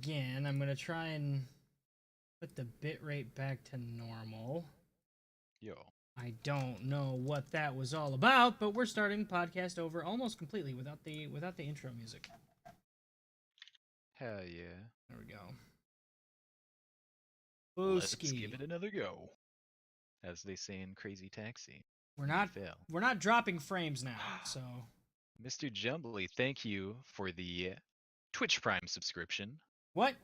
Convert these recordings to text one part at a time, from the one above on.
again. I'm going to try and put the bitrate back to normal. Yo. I don't know what that was all about, but we're starting podcast over almost completely without the intro music. Hell yeah. There we go. Let's Booski. give it another go. As they say in Crazy Taxi. We're not dropping frames now, so Mr. Jumbly, thank you for the Twitch Prime subscription. What?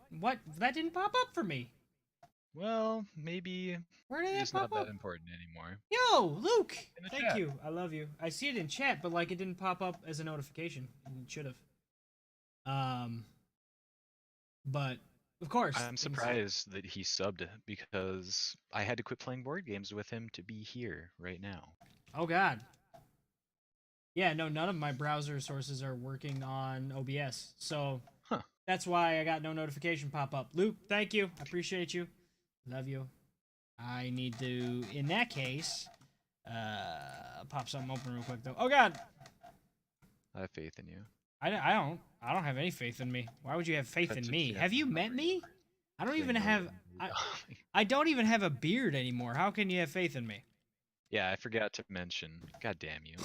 That didn't pop up for me. Well, maybe Where did it's that not pop up? that important anymore. Yo, Luke! In the Thank chat. you. I love you. I see it in chat, but like it didn't pop up as a notification. It should have. But of course. I'm surprised that he subbed because I had to quit playing board games with him to be here right now. Oh God. Yeah, no, none of my browser sources are working on OBS, so that's why I got no notification pop up. Luke, thank you. I appreciate you. Love you. I need to, in that case, pop something open real quick though. Oh God. I have faith in you. I don't have any faith in me. Why would you have faith in me? Have you met me? I don't even have. I don't even have a beard anymore. How can you have faith in me? Yeah, I forgot to mention. God damn you.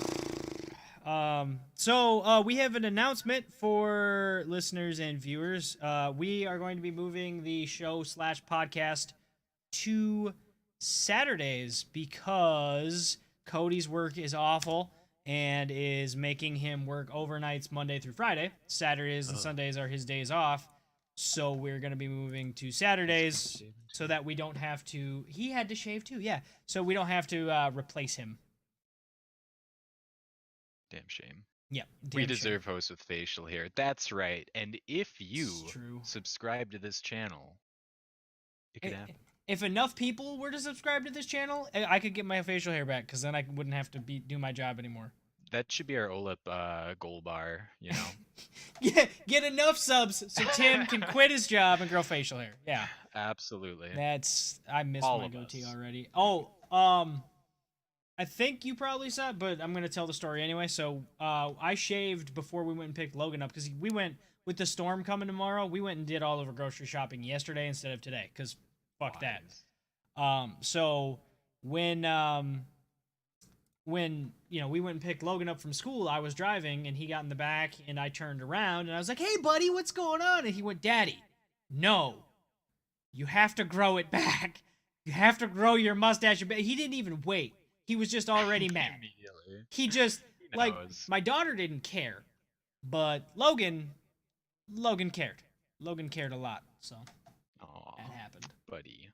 So we have an announcement for listeners and viewers. We are going to be moving the show / podcast to Saturdays because Cody's work is awful and is making him work overnights Monday through Friday. Saturdays and Sundays are his days off. So we're going to be moving to Saturdays so that we don't have to... He had to shave too, yeah. So we don't have to replace him. Damn shame. Yeah. We deserve hosts with facial hair. That's right. And if you true. subscribe to this channel, it could happen. If enough people were to subscribe to this channel, I could get my facial hair back because then I wouldn't have to do my job anymore. That should be our OLEP goal bar, you know? Yeah, get enough subs so Tim can quit his job and grow facial hair. Yeah. Absolutely. I miss All my of goatee us. already. Oh, I think you probably saw it, but I'm going to tell the story anyway. So, I shaved before we went and picked Logan up because we went, with the storm coming tomorrow, we went and did all of our grocery shopping yesterday instead of today because fuck that. So when you know, we went and picked Logan up from school, I was driving and he got in the back and I turned around and I was like, "Hey buddy, what's going on?" And he went, "Daddy, no. You have to grow it back. You have to grow your mustache." He didn't even wait. He was just already mad. Immediately. He just like knows. my daughter didn't care, but Logan cared. Logan cared a lot, so Aw, that happened. buddy.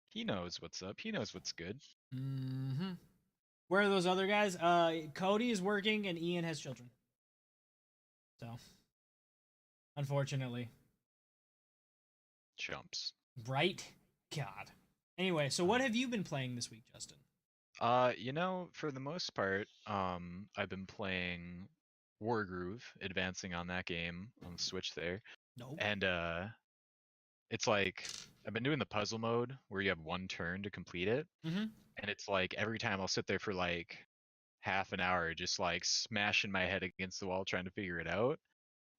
He knows what's up. He knows what's good. Mm-hmm. Where are those other guys? Cody is working and Ian has children. So, unfortunately. Chumps. Right? God. Anyway, so what have you been playing this week, Justin? You know, for the most part, I've been playing Wargroove, advancing on that game on the Switch there. Nope. And it's like I've been doing the puzzle mode where you have one turn to complete it. Mm-hmm. And it's like every time I'll sit there for like half an hour just like smashing my head against the wall trying to figure it out.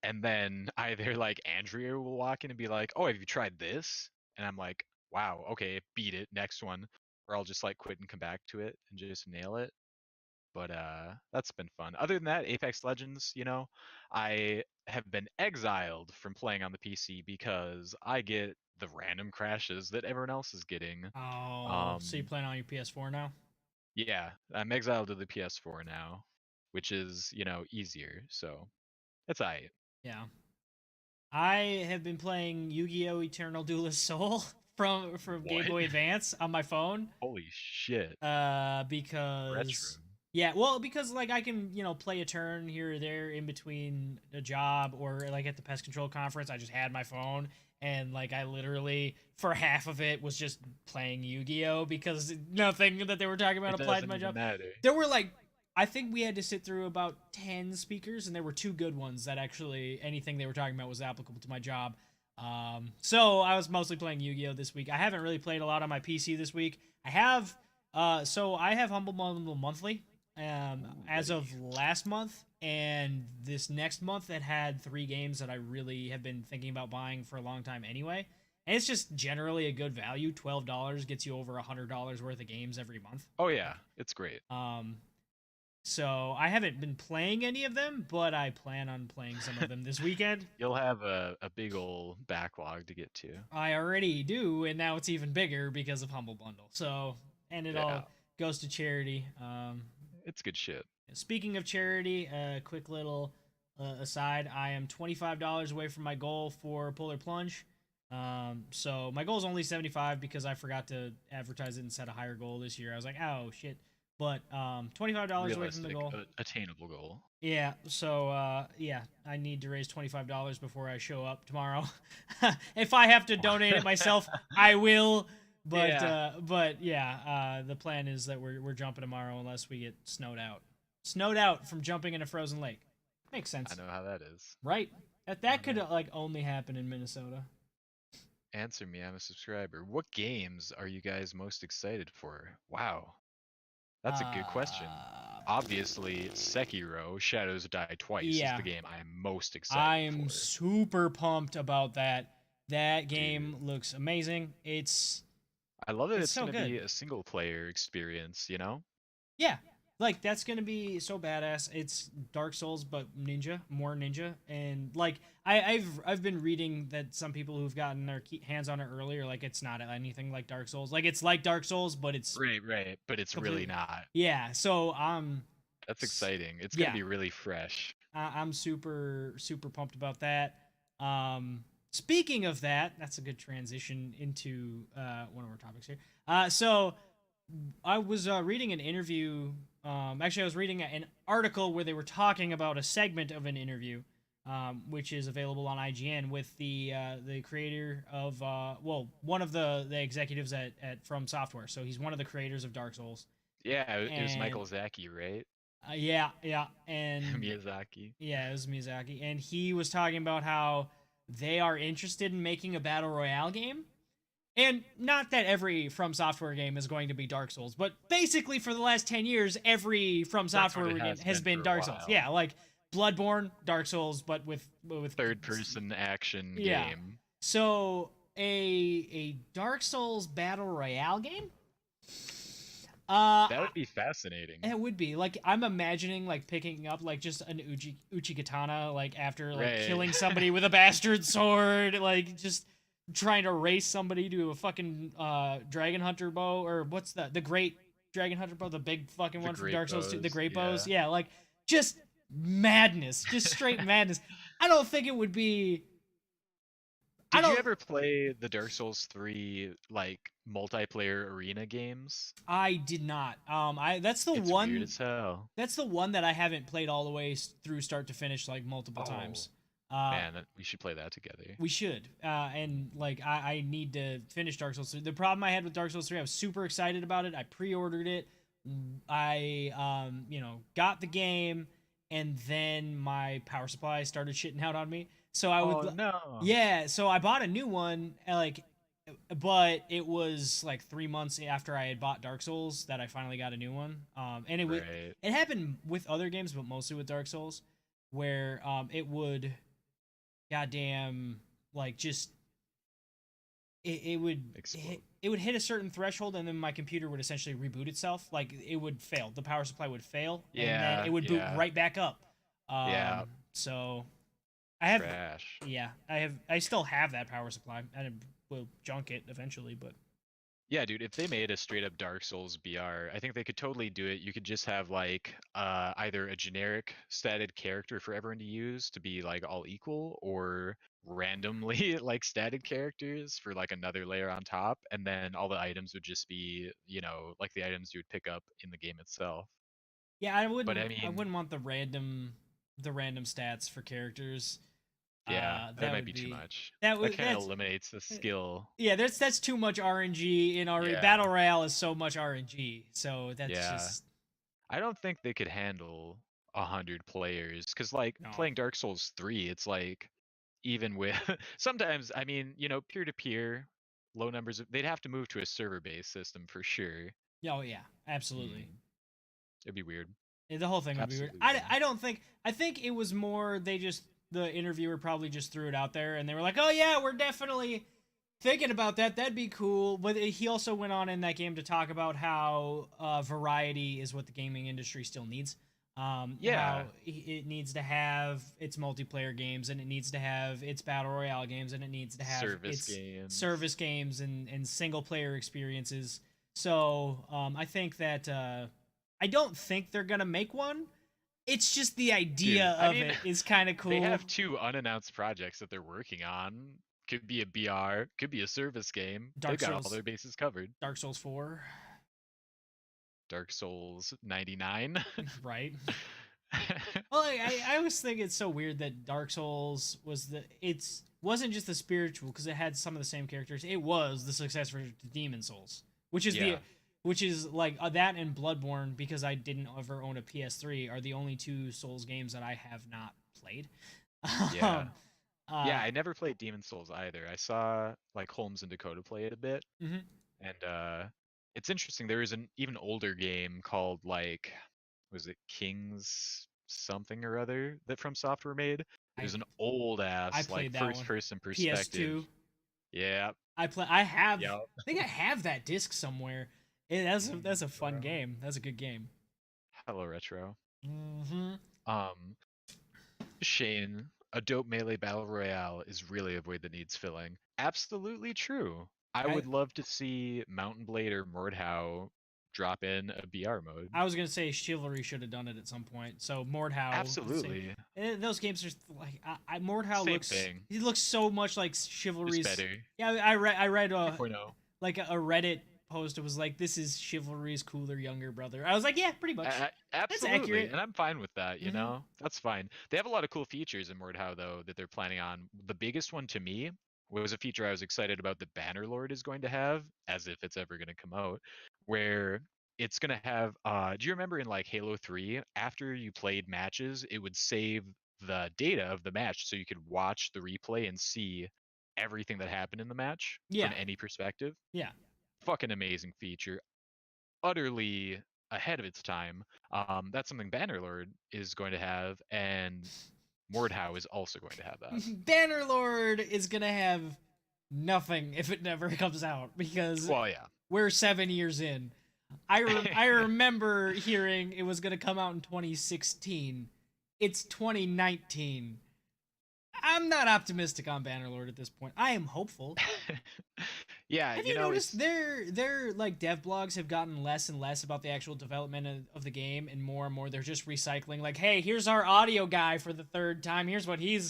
And then either like Andrea will walk in and be like, "Oh, have you tried this?" And I'm like, "Wow, okay, beat it, next one." Or I'll just like quit and come back to it and just nail it. But that's been fun. Other than that, Apex Legends, you know, I have been exiled from playing on the PC because I get the random crashes that everyone else is getting. Oh, so you playing on your PS4 now? Yeah, I'm exiled to the PS4 now, which is, you know, easier. So it's alright. Yeah. I have been playing Yu-Gi-Oh! Eternal Duelist Soul from Game Boy Advance on my phone. Holy shit. Because Retro. yeah, well, because like I can, you know, play a turn here or there in between a job or like at the pest control conference, I just had my phone and like I literally for half of it was just playing Yu-Gi-Oh! Because nothing that they were talking about It applied to doesn't my even job. matter. There were like I think we had to sit through about 10 speakers and there were 2 good ones that actually anything they were talking about was applicable to my job. So I was mostly playing Yu-Gi-Oh! This week. I haven't really played a lot on my PC this week. I have so I have Humble Bundle monthly. as of buddy. last month, and this next month it had 3 games that I really have been thinking about buying for a long time anyway. And it's just generally a good value. $12 gets you over $100 worth of games every month. Oh yeah, it's great. Um, so I haven't been playing any of them, but I plan on playing some of them this weekend. You'll have a big old backlog to get to. I already do, and now it's even bigger because of Humble Bundle. So, and it Yeah, all goes to charity. it's good shit. Speaking of charity, a quick little aside: I am $25 away from my goal for Polar Plunge. So my goal is only 75 because I forgot to advertise it and set a higher goal this year. I was like, oh shit. But $25 away from the Realistic, goal. attainable goal. Yeah, so yeah, I need to raise $25 before I show up tomorrow. If I have to donate it myself, I will. But the plan is that we're jumping tomorrow unless we get snowed out. Snowed out from jumping in a frozen lake. Makes sense, I know how that is. right? That could like only happen in Minnesota. Answer me, I'm a subscriber. What games are you guys most excited for? Wow, that's a good question. Obviously, Sekiro: Shadows Die Twice is Yeah, the game I am most I excited am for. super pumped about that. That game Dude, looks amazing. I love that It's it's so gonna good. be a single player experience, you know? Yeah, like that's gonna be so badass. It's Dark Souls, but ninja, more ninja, and like I've been reading that some people who've gotten their hands on it earlier, like it's not anything like Dark Souls. Like it's like Dark Souls, but it's Right, but it's really completely not. yeah. So That's exciting. It's gonna yeah, be really fresh. I'm super pumped about that. Speaking of that, that's a good transition into one of our topics here. So I was reading an interview. Actually, I was reading an article where they were talking about a segment of an interview, which is available on IGN with the creator of one of the executives at From Software. So he's one of the creators of Dark Souls, Yeah, it was and Michael Zaki, right? yeah, and Miyazaki. yeah, it was Miyazaki, and he was talking about how they are interested in making a battle royale game. And not that every From Software game is going to be Dark Souls, but basically for the last 10 years, every From That's what Software it game has has been been for a Dark Souls. while. Yeah, like Bloodborne, Dark Souls, but with Third person action yeah. game. So a Dark Souls battle royale game? That would be fascinating. It would be like I'm imagining like picking up like just an Uchi like after like Right. killing somebody with a bastard sword, like just trying to race somebody to a fucking dragon hunter bow, or what's the great dragon hunter bow, the big fucking The one from great Dark Souls 2, the bows, great yeah. bows. Yeah, like just madness, just straight madness. I don't think it would be. I Did you don't. ever play the Dark Souls 3 like multiplayer arena games? I did not. I that's the It's weird one. as hell. That's the one that I haven't played all the way through start to finish like multiple Oh, times. Uh, man, we should play that together. we should. And like I need to finish Dark Souls 3. The problem I had with Dark Souls 3, I was super excited about it. I pre-ordered it. I got the game, and then my power supply started shitting out on me. So I Oh would no. yeah, so I bought a new one, but it was like 3 months after I had bought Dark Souls that I finally got a new one. And Right. it happened with other games, but mostly with Dark Souls, where it would, goddamn, like just Explode. it would hit a certain threshold, and then my computer would essentially reboot itself. Like it would fail, the power supply would fail, and then Yeah, it would boot yeah, right back up. yeah. So I have Trash. yeah, I still have that power supply, and will junk it eventually, but Yeah, dude, if they made a straight up Dark Souls BR, I think they could totally do it. You could just have like either a generic statted character for everyone to use to be like all equal, or randomly like statted characters for like another layer on top, and then all the items would just be, like the items you would pick up in the game itself. yeah, But I I mean, wouldn't want the random stats for characters. yeah, that That might would be too be much. that That would kind of that's eliminates the skill. yeah, that's too much RNG in already. Yeah, Battle Royale is so much RNG, so that's yeah. just I don't think they could handle 100 players, because like no. playing Dark Souls 3, it's like even with sometimes, I mean, peer to peer, low numbers, they'd have to move to a server based system for sure. Oh yeah, absolutely. Mm, it'd be weird. The whole thing would be weird. Absolutely. I don't think. I think it was more the interviewer probably just threw it out there, and they were like, "Oh yeah, we're definitely thinking about that. That'd be cool." But he also went on in that game to talk about how variety is what the gaming industry still needs. Yeah. How it needs to have its multiplayer games, and it needs to have its battle royale games, and it needs to have Service its games. service games and single player experiences. So I think that I don't think they're gonna make one. It's just the idea I of mean, it is kind of cool. They have 2 unannounced projects that they're working on. Could be a BR, could be a service game. Dark They've got all Souls, their bases covered. Dark Souls 4, Dark Souls 99. right? Well, I always think it's so weird that Dark Souls wasn't just the spiritual because it had some of the same characters. It was the successor to Demon Souls, which is Yeah. which is like that and Bloodborne, because I didn't ever own a PS3, are the only 2 Souls games that I have not played. Yeah. Yeah, Uh, I never played Demon Souls either. I saw like Holmes and Dakota play it a bit, mhm. and it's interesting. There is an even older game called like, was it Kings something or other that From Software made? It I was an old I ass like played that one. first-person perspective. PS2. Yeah. I have. Yep. I think I have that disc somewhere. That's a fun game. That's a good game. Hello, Retro. Mm-hmm. Um, Shane, a dope melee battle royale is really a void that needs filling. Absolutely true. I would love to see Mountain Blade or Mordhau drop in a BR mode. I was gonna say Chivalry should have done it at some point. So Mordhau, Absolutely. those games are like Mordhau Same looks. thing. He looks so much like Just Chivalry's. better. Yeah, I read 2.0. like a Reddit post. It was like, this is Chivalry's cooler younger brother. I was like, yeah, pretty much. Absolutely, accurate. and I'm fine with that. You Mhm. know, that's fine. They have a lot of cool features in Mordhau though that they're planning on. The biggest one to me was a feature I was excited about that Bannerlord is going to have, as if it's ever going to come out, where it's going to have. Do you remember in like Halo 3, after you played matches, it would save the data of the match so you could watch the replay and see everything that happened in the match Yeah. from any perspective? Yeah. Fucking amazing feature, utterly ahead of its time. That's something Bannerlord is going to have, and Mordhau is also going to have that. Bannerlord is gonna have nothing if it never comes out, because Well, yeah. we're 7 years in. I remember hearing it was gonna come out in 2016. It's 2019. I'm not optimistic on Bannerlord at this point. I am hopeful. Yeah, Have you you know, noticed their like dev blogs have gotten less and less about the actual development of the game, and more they're just recycling, like, hey, here's our audio guy for the 3rd time. Here's what dude,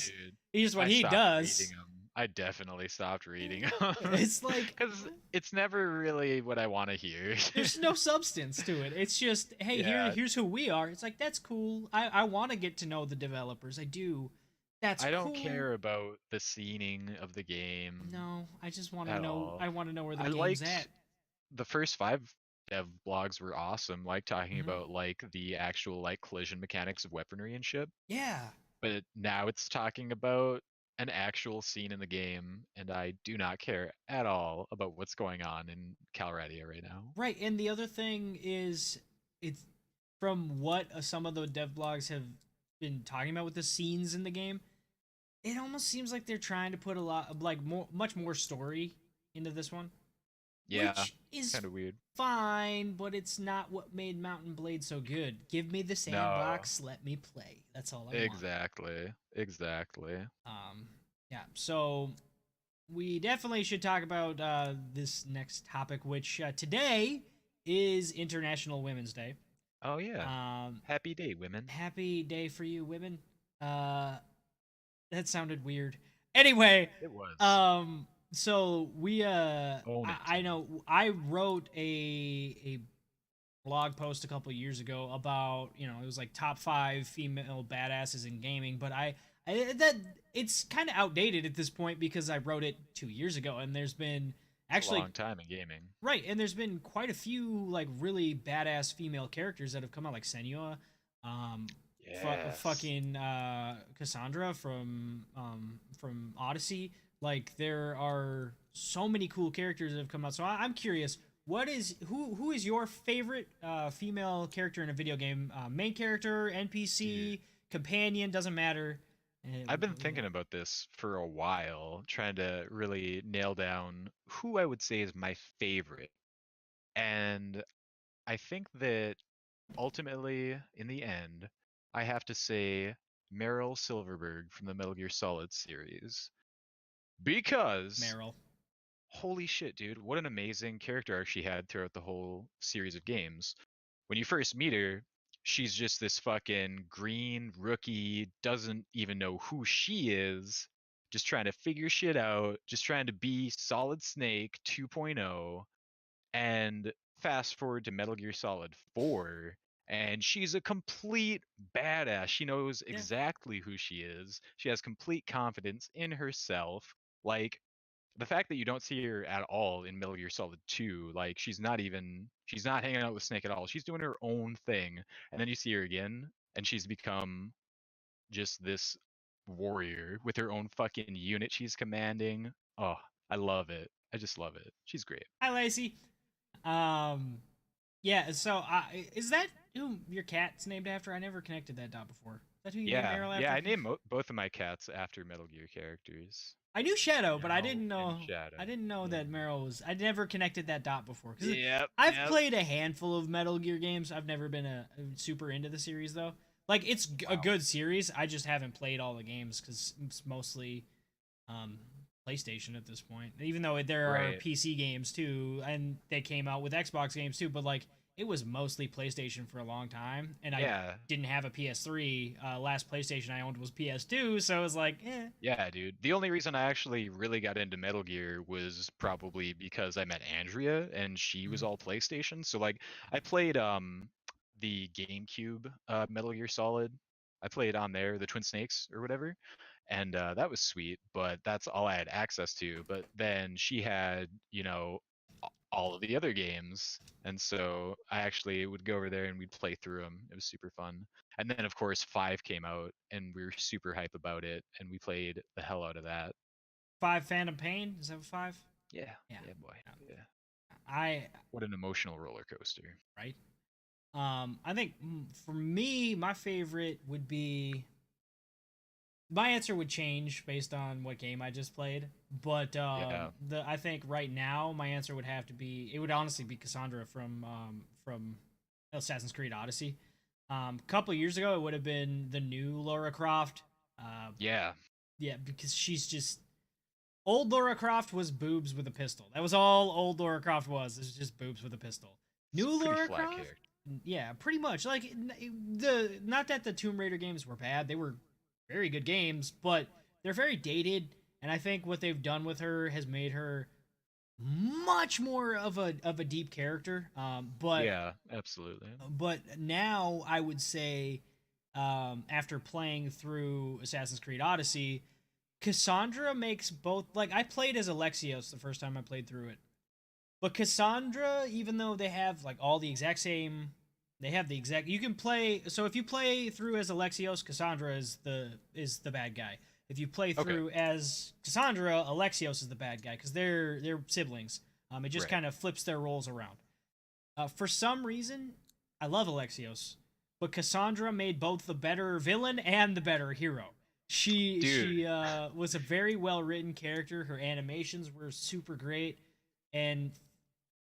here's what I he stopped does. reading 'em. I definitely stopped reading them. It's like, because it's never really what I want to hear. there's no substance to it. It's just, hey, Yeah. here's who we are. It's like, that's cool. I want to get to know the developers. I do. That's I don't cool. care about the scening of the game. No, I just want to At know. all. I want to know where the I game's liked at. the first 5 dev blogs were awesome, like talking Mhm. about like the actual like collision mechanics of weaponry and shit. Yeah. But now it's talking about an actual scene in the game, and I do not care at all about what's going on in Calradia right now. Right, and the other thing is, it's from what some of the dev blogs have been talking about with the scenes in the game. It almost seems like they're trying to put a lot of much more story into this one. Yeah, Which is kind of weird. fine, but it's not what made Mountain Blade so good. Give me the sandbox, let me play. That's all I want. Exactly. Yeah. So we definitely should talk about this next topic, which today is International Women's Day. Oh yeah. Happy day, women. Happy day for you, women. That sounded weird. Anyway, It was. so we Own it, I know I wrote a blog post a couple years ago about, it was like top 5 female badasses in gaming, but I that it's kind of outdated at this point because I wrote it 2 years ago, and there's been actually a long time in gaming. right, and there's been quite a few like really badass female characters that have come out, like Senua, Yes. fucking Cassandra from Odyssey. Like, there are so many cool characters that have come out. So I'm curious, who is your favorite female character in a video game? Main character, NPC, Dude, companion, doesn't matter. I've been thinking about this for a while, trying to really nail down who I would say is my favorite. And I think that ultimately, in the end, I have to say Meryl Silverberg from the Metal Gear Solid series. Because Meryl. holy shit, dude, what an amazing character arc she had throughout the whole series of games. When you first meet her, she's just this fucking green rookie, doesn't even know who she is, just trying to figure shit out, just trying to be Solid Snake 2.0. And fast forward to Metal Gear Solid 4, and she's a complete badass. She knows Yeah. exactly who she is. She has complete confidence in herself. Like, the fact that you don't see her at all in Metal Gear Solid 2, like she's not hanging out with Snake at all. She's doing her own thing. And then you see her again and she's become just this warrior with her own fucking unit she's commanding. Oh, I love it. I just love it. She's great. Hi, Lacey. Um, yeah. So, is that who your cat's named after? I never connected that dot before. Is that who you named Yeah, Meryl yeah. after? I named both of my cats after Metal Gear characters. I knew Shadow, but I Meryl didn't and know. Shadow. I didn't know Yeah. that Meryl was. I never connected that dot before. 'Cause Yep. I've Yep. played a handful of Metal Gear games. I've never been a super into the series though. Like it's a Wow. good series. I just haven't played all the games because it's mostly um, PlayStation at this point. Even though there are Right. PC games too, and they came out with Xbox games too, but like it was mostly PlayStation for a long time, and I Yeah. didn't have a PS3. Last PlayStation I owned was PS2, so it was like, eh. Yeah, dude. The only reason I actually really got into Metal Gear was probably because I met Andrea and she was Mhm. all PlayStation. So like I played the GameCube Metal Gear Solid. I played on there, the Twin Snakes or whatever. And that was sweet, but that's all I had access to. But then she had, all of the other games. And so I actually would go over there and we'd play through them. It was super fun. And then of course 5 came out and we were super hype about it and we played the hell out of that. Five Phantom Pain, is that five? Yeah. Yeah. Yeah, boy. Yeah. I What an emotional roller coaster. right. I think for me, my favorite would be. My answer would change based on what game I just played, but Yeah. I think right now my answer would have to be. It would honestly be Cassandra from Assassin's Creed Odyssey. A couple years ago, it would have been the new Lara Croft. Yeah. Yeah, because she's just old Lara Croft was boobs with a pistol. That was all old Lara Croft was. It was just boobs with a pistol. It's a New pretty Lara flat Croft, character. yeah, pretty much. Like the not that the Tomb Raider games were bad; they were very good games, but they're very dated. And I think what they've done with her has made her much more of a deep character. Yeah, absolutely. But now I would say, after playing through Assassin's Creed Odyssey, Cassandra makes both. Like I played as Alexios the first time I played through it, but Cassandra, even though they have like all the exact same, they have the exact. You can play. So if you play through as Alexios, Cassandra is the bad guy. If you play Okay. through as Cassandra, Alexios is the bad guy because they're siblings. It just Right. kind of flips their roles around. For some reason, I love Alexios, but Cassandra made both the better villain and the better hero. She Dude. she was a very well written character. Her animations were super great, and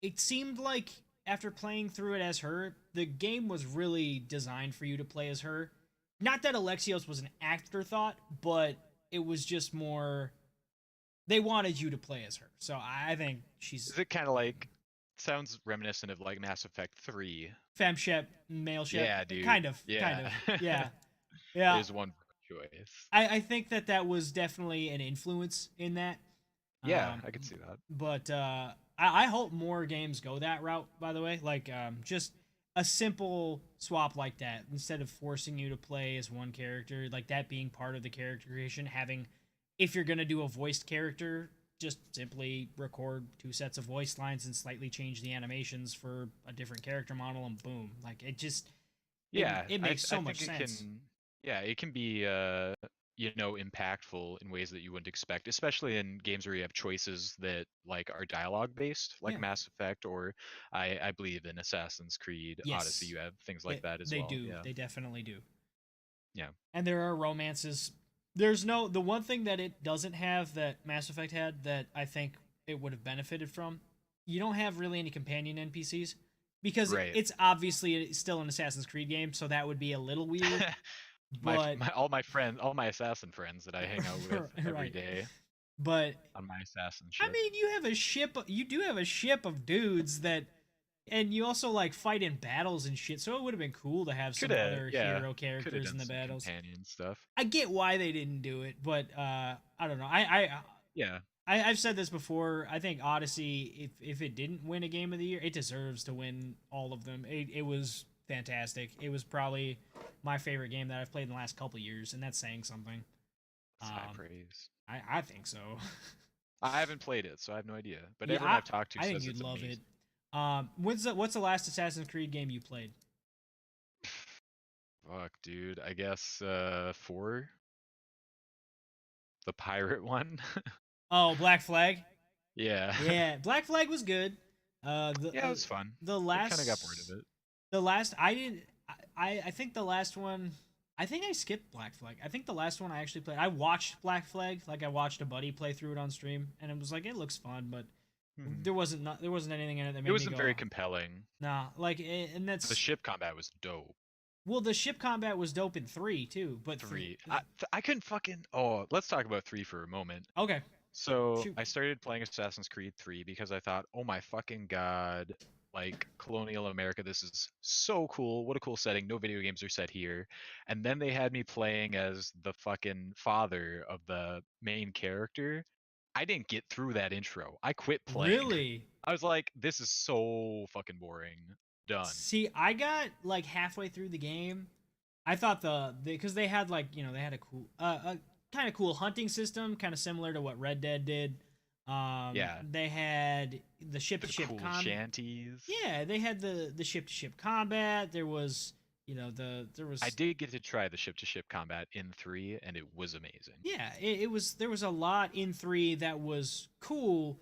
it seemed like after playing through it as her, the game was really designed for you to play as her. Not that Alexios was an afterthought, but it was just more they wanted you to play as her. So I think she's Is it kind of like sounds reminiscent of like Mass Effect 3? femshep, male shep. Yeah, dude. Kind of. Yeah. Yeah. Yeah. There's one choice. I think that was definitely an influence in that. Yeah, I could see that. But I hope more games go that route, by the way. Like, just a simple swap like that instead of forcing you to play as one character, like that being part of the character creation, having, if you're going to do a voiced character, just simply record 2 sets of voice lines and slightly change the animations for a different character model, and boom. Like, it just, Yeah, it makes I so much think it sense. can. Yeah, it can be impactful in ways that you wouldn't expect, especially in games where you have choices that like are dialogue based, like Yeah. Mass Effect, or I believe in Assassin's Creed Odyssey, Yes. you have things like that as They well. do. Yeah. They definitely do. Yeah. And there are romances. There's no the one thing that it doesn't have that Mass Effect had that I think it would have benefited from. You don't have really any companion NPCs because Right. it's obviously still an Assassin's Creed game, so that would be a little weird. But all my assassin friends that I hang out with every right. day But on my assassin I ship. mean, you have a ship. You do have a ship of dudes that, and you also like fight in battles and shit. So it would have been cool to have some other hero Could have characters in done the some battles. companion stuff. I get why they didn't do it, but I don't know. Yeah. I've said this before. I think Odyssey, if it didn't win a game of the year, it deserves to win all of them. It was fantastic. It was probably my favorite game that I've played in the last couple years, and that's saying something. It's high praise. I think so. I haven't played it, so I have no idea. But Yeah, everyone I've talked to I think says you'd it's love amazing. it. What's the last Assassin's Creed game you played? Fuck, dude. I guess 4, the pirate one. Oh, Black Flag. Yeah. Yeah, Black Flag was good. Yeah, it was fun. The I last kind of got bored of it. The last I didn't. I think the last one. I think I skipped Black Flag. I think the last one I actually played. I watched Black Flag. Like I watched a buddy play through it on stream, and it was like it looks fun, but there wasn't anything in it that made It wasn't me go, very compelling. nah. Like and that's The ship combat was dope. well, the ship combat was dope in 3 too, but 3. I couldn't fucking. Oh, let's talk about 3 for a moment. okay. So Shoot. I started playing Assassin's Creed 3 because I thought, oh my fucking god, like colonial America, this is so cool. What a cool setting. No video games are set here. And then they had me playing as the fucking father of the main character. I didn't get through that intro. I quit playing. Really? I was like, this is so fucking boring. Done. See, I got like halfway through the game. I thought because they had like they had a cool a kind of cool hunting system, kind of similar to what Red Dead did. Yeah. They had the ship to ship cool combat. shanties. Yeah, they had the ship to ship combat. There was there was. I did get to try the ship to ship combat in 3, and it was amazing. Yeah, it was. There was a lot in 3 that was cool.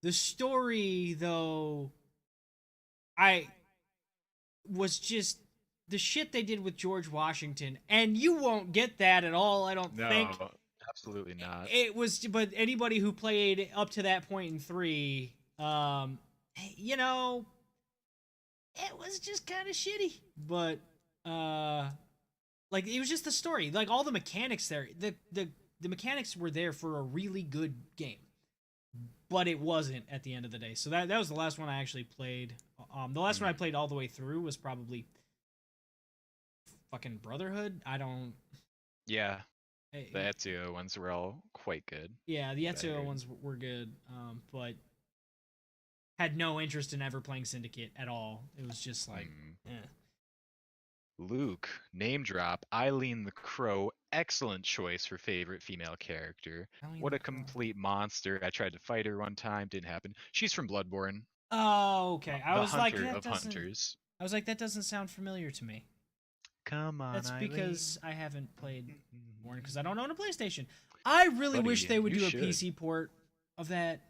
The story, though, I was just the shit they did with George Washington, and you won't get that at all. I don't think. Absolutely not. It was, but anybody who played up to that point in 3, you know, it was just kind of shitty. But like it was just the story, like all the mechanics there. The mechanics were there for a really good game, but it wasn't at the end of the day. So that was the last one I actually played. The last one I played all the way through was probably fucking Brotherhood. I don't. Yeah. The Ezio ones were all quite good. Yeah, the Ezio ones were good, but had no interest in ever playing Syndicate at all. It was just like, Luke, name drop, Eileen the Crow, excellent choice for favorite female character. What a complete monster. I tried to fight her one time, didn't happen. She's from Bloodborne. Oh, okay. I was like, that hunters. I was like, that doesn't sound familiar to me. Come on, That's Eileen. because I haven't played Born because I don't own a PlayStation. I really wish they would do a PC port of that.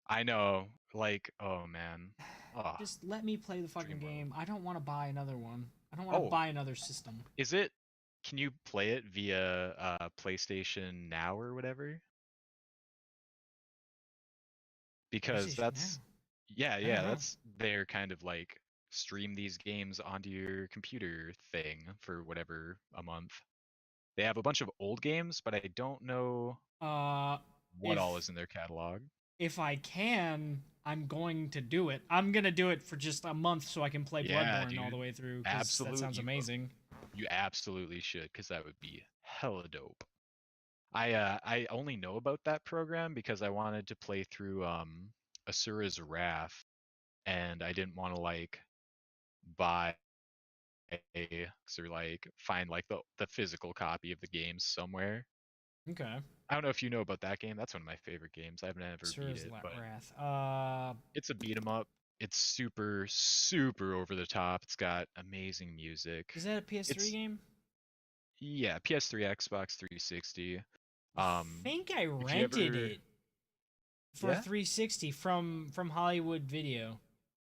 I know. Like, oh man. Oh, just let me play the fucking game. I don't want to buy another one. I don't want to buy another system. Can you play it via PlayStation Now or whatever? Because that's that's their kind of like stream these games onto your computer thing for whatever a month. They have a bunch of old games, but I don't know what all is in their catalog. If I can, I'm going to do it. I'm gonna do it for just a month so I can play Bloodborne all the way through. Absolutely, that sounds amazing. You absolutely should, because that would be hella dope. I only know about that program because I wanted to play through Asura's Wrath, and I didn't want to like buy or like find like the physical copy of the game somewhere. Okay. I don't know if you know about that game. That's one of my favorite games. I've never beat it, but Wrath. It's a beat 'em up. It's super, super over the top. It's got amazing music. Is that a PS3 game? Yeah, PS3, Xbox 360. I think I If you rented ever, it for yeah. 360 from Hollywood Video.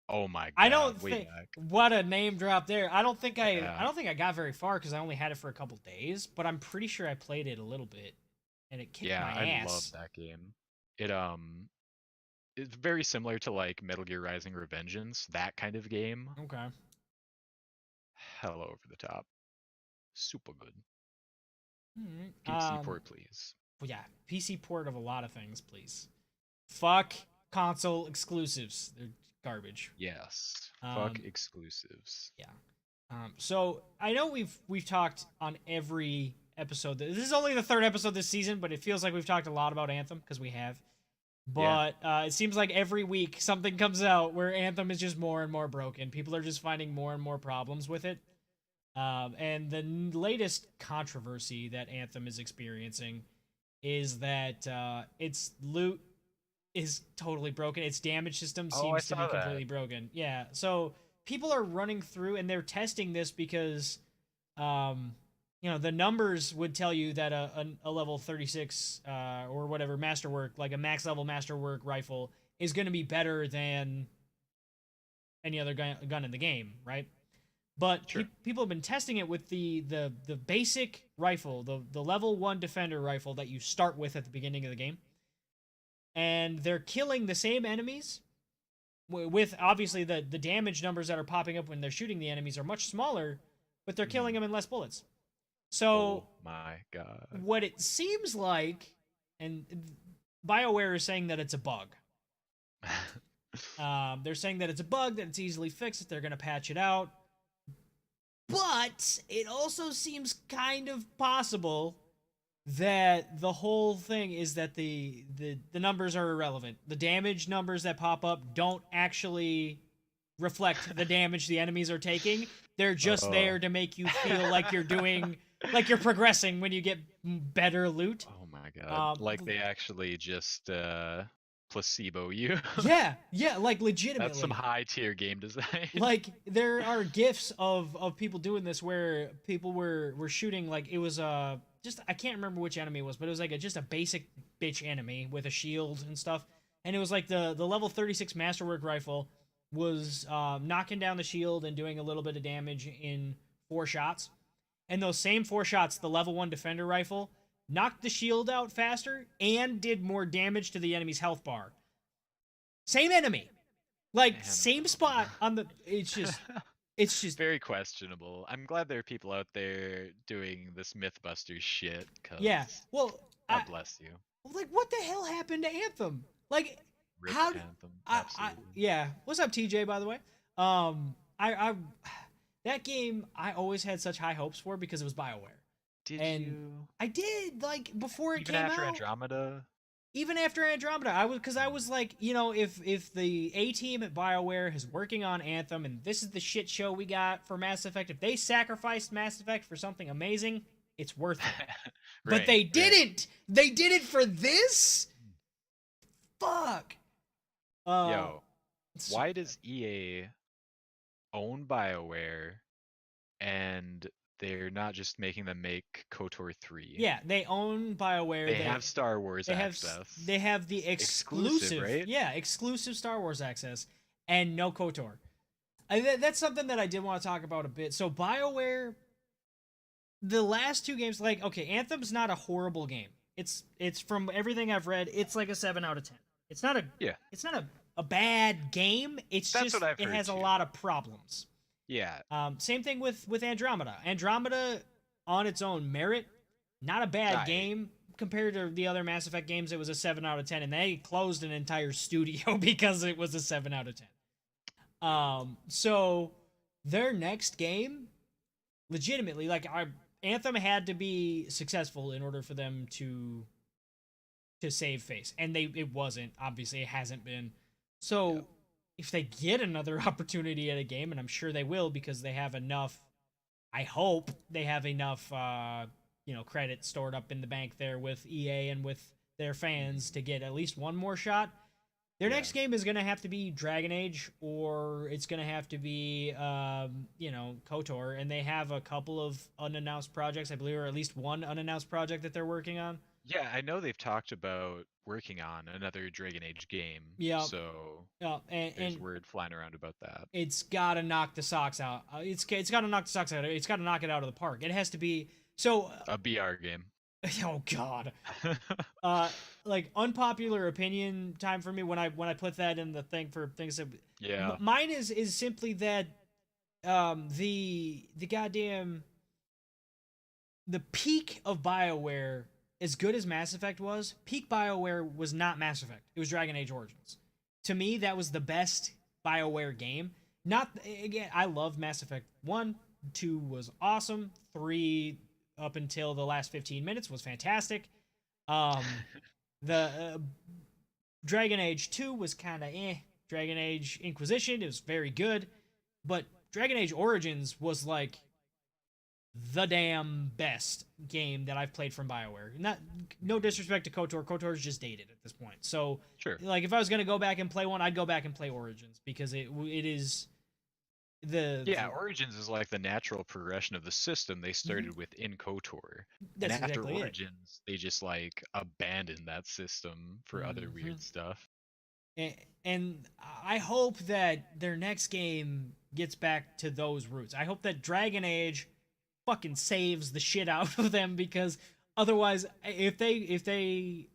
Oh my I God, don't way think back. what a name drop there. I Yeah, don't think I got very far because I only had it for a couple days, but I'm pretty sure I played it a little bit and it kicked yeah, my I love ass. that game. It it's very similar to like Metal Gear Rising: Revengeance, that kind of game. Okay. Hell over the top, super good. Alright. PC port, please. Well, yeah, PC port of a lot of things, please. Fuck console exclusives. They're garbage. Yes, fuck Um, exclusives. yeah. So I know we've talked on every episode. This is only the third episode this season, but it feels like we've talked a lot about Anthem because we have. Yeah, But it seems like every week something comes out where Anthem is just more and more broken. People are just finding more and more problems with it. And the latest controversy that Anthem is experiencing is that its loot is totally broken. Its damage system oh, I seems to be saw that. completely broken. Yeah. So people are running through and they're testing this because, um, the numbers would tell you that a level 36 or whatever masterwork, like a max level masterwork rifle, is going to be better than any other gun in the game, right? But Sure. people have been testing it with the basic rifle, the level 1 defender rifle that you start with at the beginning of the game, and they're killing the same enemies with obviously the damage numbers that are popping up when they're shooting the enemies are much smaller, but they're killing them in less bullets. Oh So my God. what it seems like, and BioWare is saying that it's a bug. They're saying that it's a bug, that it's easily fixed, that they're going to patch it out. But it also seems kind of possible that the whole thing is that the numbers are irrelevant. The damage numbers that pop up don't actually reflect the damage the enemies are taking. They're just there to make you feel like you're progressing when you get better loot. Oh my God. Like they actually just placebo you. Yeah, like legitimately. That's some high tier game design. Like there are gifs of people doing this where people were shooting, like it was just, I can't remember which enemy it was, but it was like just a basic bitch enemy with a shield and stuff, and it was like the level 36 masterwork rifle was knocking down the shield and doing a little bit of damage in 4 shots, and those same 4 shots the level 1 defender rifle knocked the shield out faster and did more damage to the enemy's health bar. Same enemy, like Man. same spot on the. It's just very questionable. I'm glad there are people out there doing this MythBusters shit. Cause yeah. Well, God bless you. like what the hell happened to Anthem? Like Rip how? Anthem. I Absolutely. yeah. What's up, TJ? By the way, I that game I always had such high hopes for because it was BioWare. Did And you? I did, like before it Even came after out. Andromeda? Even after Andromeda, I was like, if the A team at BioWare is working on Anthem and this is the shit show we got for Mass Effect, if they sacrificed Mass Effect for something amazing, it's worth it. But they didn't. They did it for this? Fuck. Yo, why does EA own BioWare and they're not just making them make KOTOR 3? Yeah, they own BioWare. They have Star Wars access. They have the exclusive, right? Yeah, exclusive Star Wars access, and no KOTOR. That's something that I did want to talk about a bit. So BioWare, the last 2 games, like, okay, Anthem's not a horrible game. It's from everything I've read, it's like a 7 out of 10. It's not a bad game. It's That's just what I've it heard has a too. lot of problems. Yeah. Same thing with Andromeda. Andromeda, on its own merit, not a bad game compared to the other Mass Effect games. It was a 7 out of 10, and they closed an entire studio because it was a 7 out of 10. So their next game, legitimately, like Anthem had to be successful in order for them to save face, and it wasn't. Obviously, it hasn't been. So if they get another opportunity at a game, and I'm sure they will because they have enough, I hope they have enough credit stored up in the bank there with EA and with their fans to get at least one more shot. Their Yeah. next game is going to have to be Dragon Age, or it's going to have to be, KOTOR. And they have a couple of unannounced projects, I believe, or at least one unannounced project that they're working on. Yeah, I know they've talked about working on another Dragon Age game. Yeah. So Yeah, there's and word flying around about that. it's got to knock the socks out. It's got to knock the socks out. It's got to knock it out of the park. It has to be. So, A BR game. oh God. Like unpopular opinion time for me when I put that in the thing for things that Yeah. mine is simply that the goddamn the peak of BioWare, as good as Mass Effect was, peak BioWare was not Mass Effect. It was Dragon Age Origins. To me, that was the best BioWare game. Not again, I love Mass Effect 1, 2 was awesome, 3 up until the last 15 minutes was fantastic. The Dragon Age 2 was kind of eh. Dragon Age Inquisition, it was very good. But Dragon Age Origins was like the damn best game that I've played from BioWare. No disrespect to KOTOR. KOTOR is just dated at this point. So, Sure. like, if I was going to go back and play one, I'd go back and play Origins because it is Yeah, Origins is like the natural progression of the system they started with in KOTOR. That's and after exactly it. Origins, they just like abandoned that system for other weird stuff. And I hope that their next game gets back to those roots. I hope that Dragon Age fucking saves the shit out of them, because otherwise, if they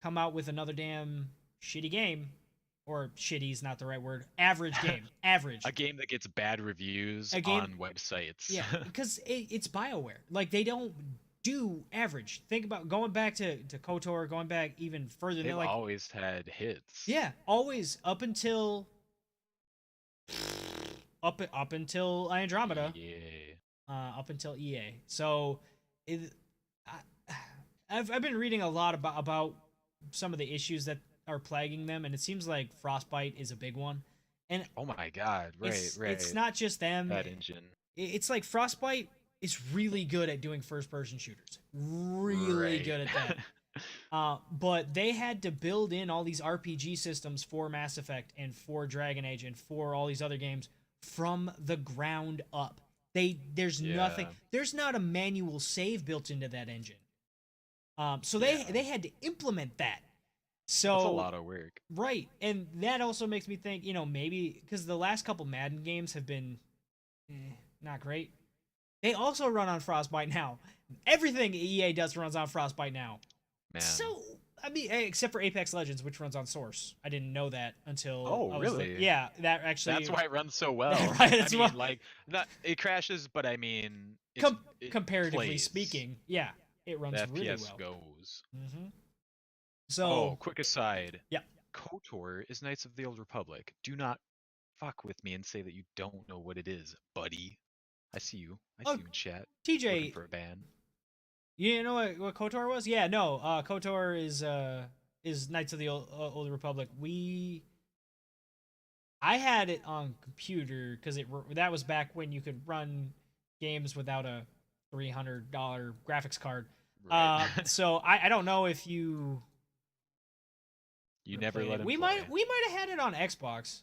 come out with another damn shitty game, or shitty is not the right word, average game, average. A game that gets bad reviews on websites. Yeah, because it's BioWare. Like, they don't do average. Think about going back to KOTOR, going back even further. They've like, always had hits. yeah, always up until Andromeda. Yeah. Up until EA. So, I've been reading a lot about some of the issues that are plaguing them, and it seems like Frostbite is a big one. And oh my God! Right. It's not just them. That engine. It's like Frostbite is really good at doing first-person shooters. Really good at that. But they had to build in all these RPG systems for Mass Effect and for Dragon Age and for all these other games from the ground up. There's nothing. There's not a manual save built into that engine. So they had to implement that. So that's a lot of work. Right. And that also makes me think, maybe because the last couple Madden games have been not great. They also run on Frostbite now. Everything EA does runs on Frostbite now. Man. So, I mean, except for Apex Legends, which runs on Source. I didn't know that until. Oh, really? Yeah, that actually. That's why it runs so well. Right, I mean, like, it crashes, but I mean, comparatively plays. speaking, yeah, it runs the really FPS well. goes. Mm-hmm. So, quick aside. Yeah. KOTOR is Knights of the Old Republic. Do not fuck with me and say that you don't know what it is, buddy. I see you. I see you in chat. TJ, looking for a ban. You know what KOTOR was? Yeah, no. KOTOR is Knights of the Old Republic. I had it on computer because that was back when you could run games without a $300 graphics card. Right. So I don't know if you. You never let him We play. might have had it on Xbox.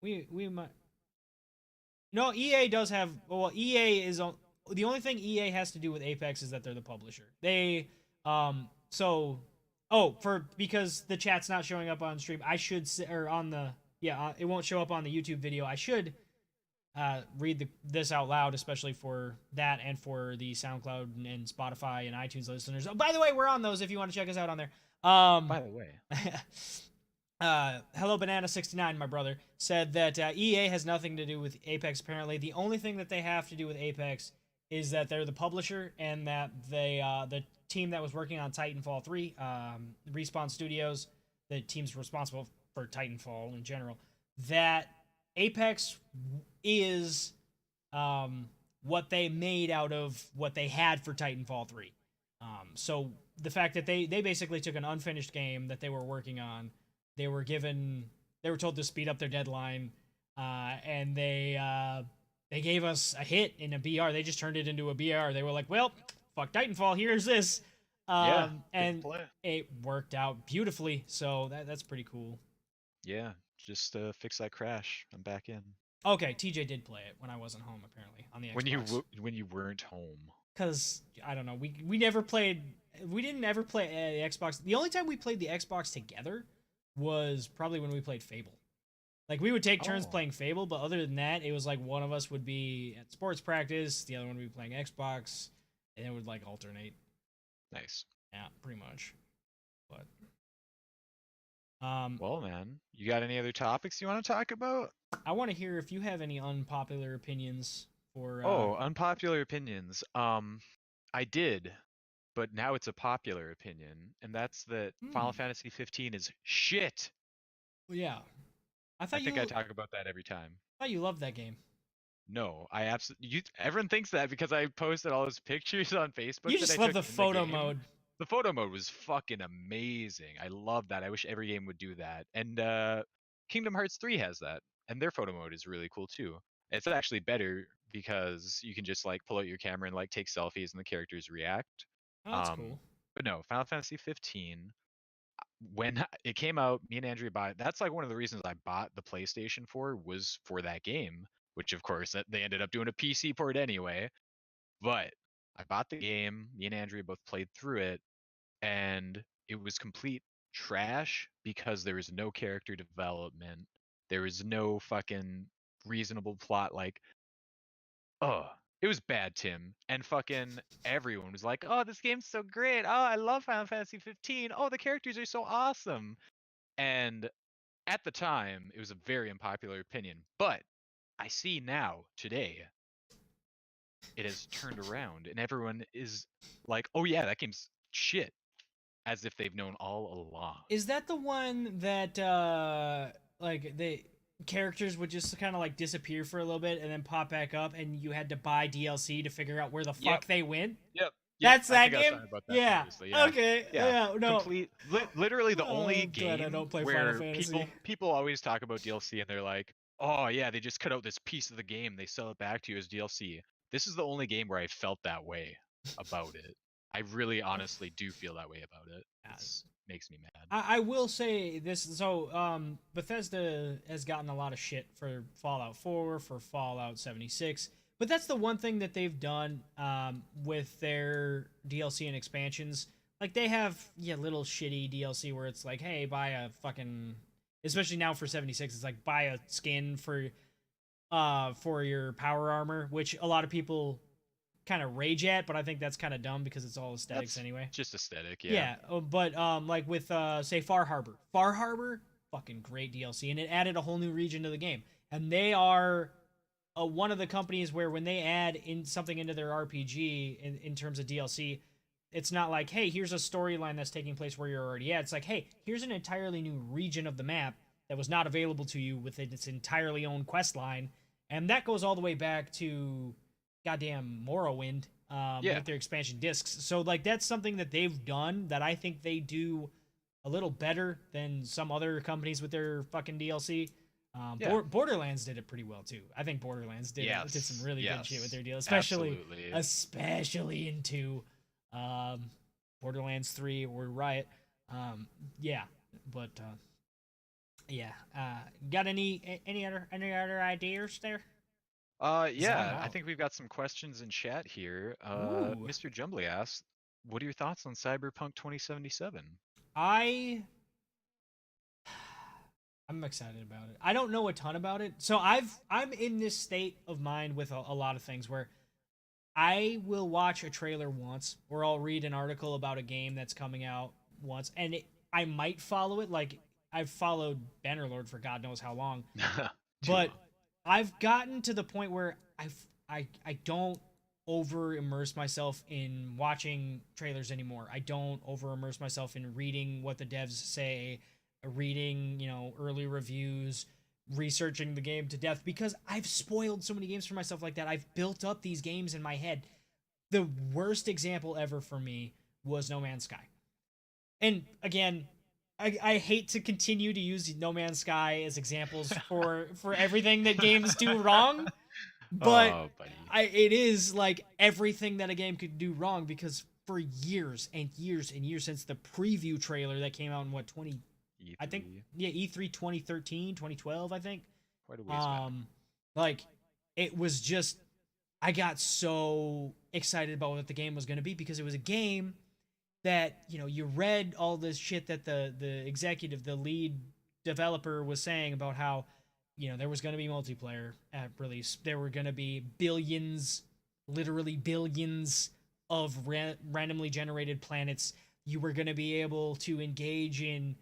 We might. No, EA does have. Well, EA is on. The only thing EA has to do with Apex is that they're the publisher. They because the chat's not showing up on stream, I should it won't show up on the YouTube video. I should read this out loud, especially for that and for the SoundCloud and Spotify and iTunes listeners. Oh, by the way, we're on those if you want to check us out on there. By the way. Hello Banana 69, my brother, said that EA has nothing to do with Apex. Apparently, the only thing that they have to do with Apex is that they're the publisher, and that they the team that was working on Titanfall 3, Respawn Studios, the team's responsible for Titanfall in general, that Apex is what they made out of what they had for Titanfall 3. So the fact that they basically took an unfinished game that they were working on, they were told to speed up their deadline, and they gave us a hit in a BR. They just turned it into a BR. They were like, well, fuck Titanfall, here's this. Yeah, good And play. it worked out beautifully. So that's pretty cool. Yeah, just fix that crash. I'm back in. Okay, TJ did play it when I wasn't home, apparently, on the Xbox. When you weren't home. Because I don't know, we never played. We didn't ever play the Xbox. The only time we played the Xbox together was probably when we played Fable. Like we would take turns Oh, playing Fable, but other than that, it was like one of us would be at sports practice, the other one would be playing Xbox, and it would like alternate. nice. Yeah, pretty much. But Well, man, you got any other topics you want to talk about? I want to hear if you have any unpopular opinions for. Oh, unpopular opinions. I did, but now it's a popular opinion, and that's that Final Hmm, Fantasy 15 is shit. yeah, I I thought think I you talk about that every time. thought you loved that game. No, I absolutely. Everyone thinks that because I posted all those pictures on You Facebook that I just love took the in the photo game. mode. The photo mode was fucking amazing. I love that. I wish every game would do that. And Kingdom Hearts 3 has that, and their photo mode is really cool too. It's actually better because you can just like pull out your camera and like take selfies and the characters react. Oh, that's Um, cool. but no, Final Fantasy 15 when it came out, me and Andrea bought it. That's like one of the reasons I bought the PlayStation 4 was for that game, which of course they ended up doing a PC port anyway. But I bought the game, me and Andrea both played through it, and it was complete trash because there was no character development. There was no fucking reasonable plot. Like, oh, it was bad, Tim. And fucking everyone was like, oh, this game's so great. Oh, I love Final Fantasy 15. Oh, the characters are so awesome. And at the time, it was a very unpopular opinion. But I see now, today, it has turned around and everyone is like, oh yeah, that game's shit. As if they've known all along. Is that the one that like the characters would just kind of like disappear for a little bit and then pop back up and you had to buy DLC to figure out where the Yep. fuck they went? Yep. Yep. That's I that think I was game? talking about that Yeah. previously. Yeah. Okay. Yeah. Yeah, no. Literally the Oh, only I'm glad I game don't play Final where Fantasy. people always talk about DLC and they're like, oh yeah, they just cut out this piece of the game, they sell it back to you as DLC. This is the only game where I felt that way about it. I really honestly do feel that way about it. It makes me mad. I will say this. So, Bethesda has gotten a lot of shit for Fallout 4, for Fallout 76, but that's the one thing that they've done with their DLC and expansions. Like they have little shitty DLC where it's like, hey, buy a fucking, especially now for 76, it's like buy a skin for your power armor, which a lot of people kind of rage at, but I think that's kind of dumb because it's all aesthetics That's anyway. just aesthetic, yeah. Yeah, but like with say Far Harbor. Far Harbor, fucking great DLC, and it added a whole new region to the game. And they are one of the companies where when they add in something into their RPG in terms of DLC, it's not like, hey, here's a storyline that's taking place where you're already at. It's like, hey, here's an entirely new region of the map that was not available to you with its entirely own quest line, and that goes all the way back to goddamn Morrowind Yeah. with their expansion discs. So like that's something that they've done that I think they do a little better than some other companies with their fucking DLC. Yeah. Borderlands did it pretty well too. I think Borderlands did some really good shit with their deal, Absolutely. especially into Borderlands 3 or Riot. Yeah, but yeah. Got any other ideas there? Yeah, I out. think we've got some questions in chat here. Ooh. Mr. Jumbly asks, what are your thoughts on Cyberpunk 2077? I I'm excited about it. I don't know a ton about it. So I'm in this state of mind with a lot of things where I will watch a trailer once or I'll read an article about a game that's coming out once and I might follow it like I've followed Bannerlord for God knows how long. Too But long. I've gotten to the point where I don't over immerse myself in watching trailers anymore. I don't over immerse myself in reading what the devs say, reading, early reviews, researching the game to death because I've spoiled so many games for myself like that. I've built up these games in my head. The worst example ever for me was No Man's Sky. And again, I hate to continue to use No Man's Sky as examples for everything that games do wrong, but Oh, buddy. it is like everything that a game could do wrong because for years and years and years since the preview trailer that came out in what 20 E3, I think yeah E3 2013 2012 I think. quite a ways back. Like it was just I got so excited about what the game was going to be because it was a game that you read all this shit that the executive, the lead developer was saying about how there was going to be multiplayer at release. There were going to be billions, literally billions of randomly generated planets. You were going to be able to engage in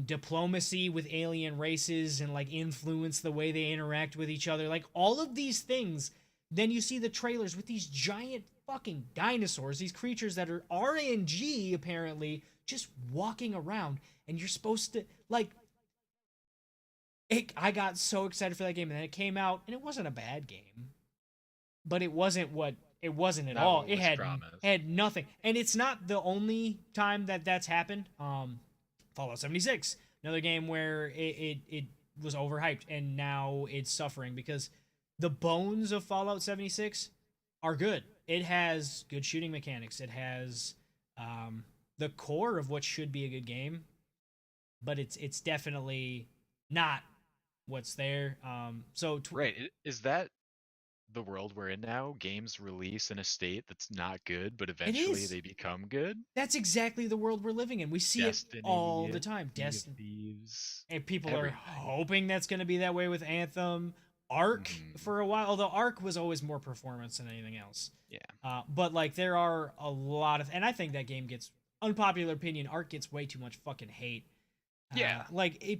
diplomacy with alien races and like influence the way they interact with each other. Like all of these things. Then you see the trailers with these giant fucking dinosaurs, these creatures that are RNG apparently, just walking around, and you're supposed to like. I got so excited for that game, and then it came out, and it wasn't a bad game, but it wasn't at Not all. what It was had promised. had nothing, and it's not the only time that's happened. Fallout 76, another game where it was overhyped, and now it's suffering because the bones of Fallout 76 are good. It has good shooting mechanics. It has the core of what should be a good game, but it's definitely not what's there. Right. Is that the world we're in now? Games release in a state that's not good, but eventually is. they become good? That's exactly the world we're living in. We see Destiny, it all the time. Sea of Destiny, Thieves, and people everything. are hoping that's going to be that way with Anthem. Ark for a while, although Ark was always more performance than anything else. Yeah. But like there are a lot of, and I think that game gets unpopular opinion. Ark gets way too much fucking hate. Yeah.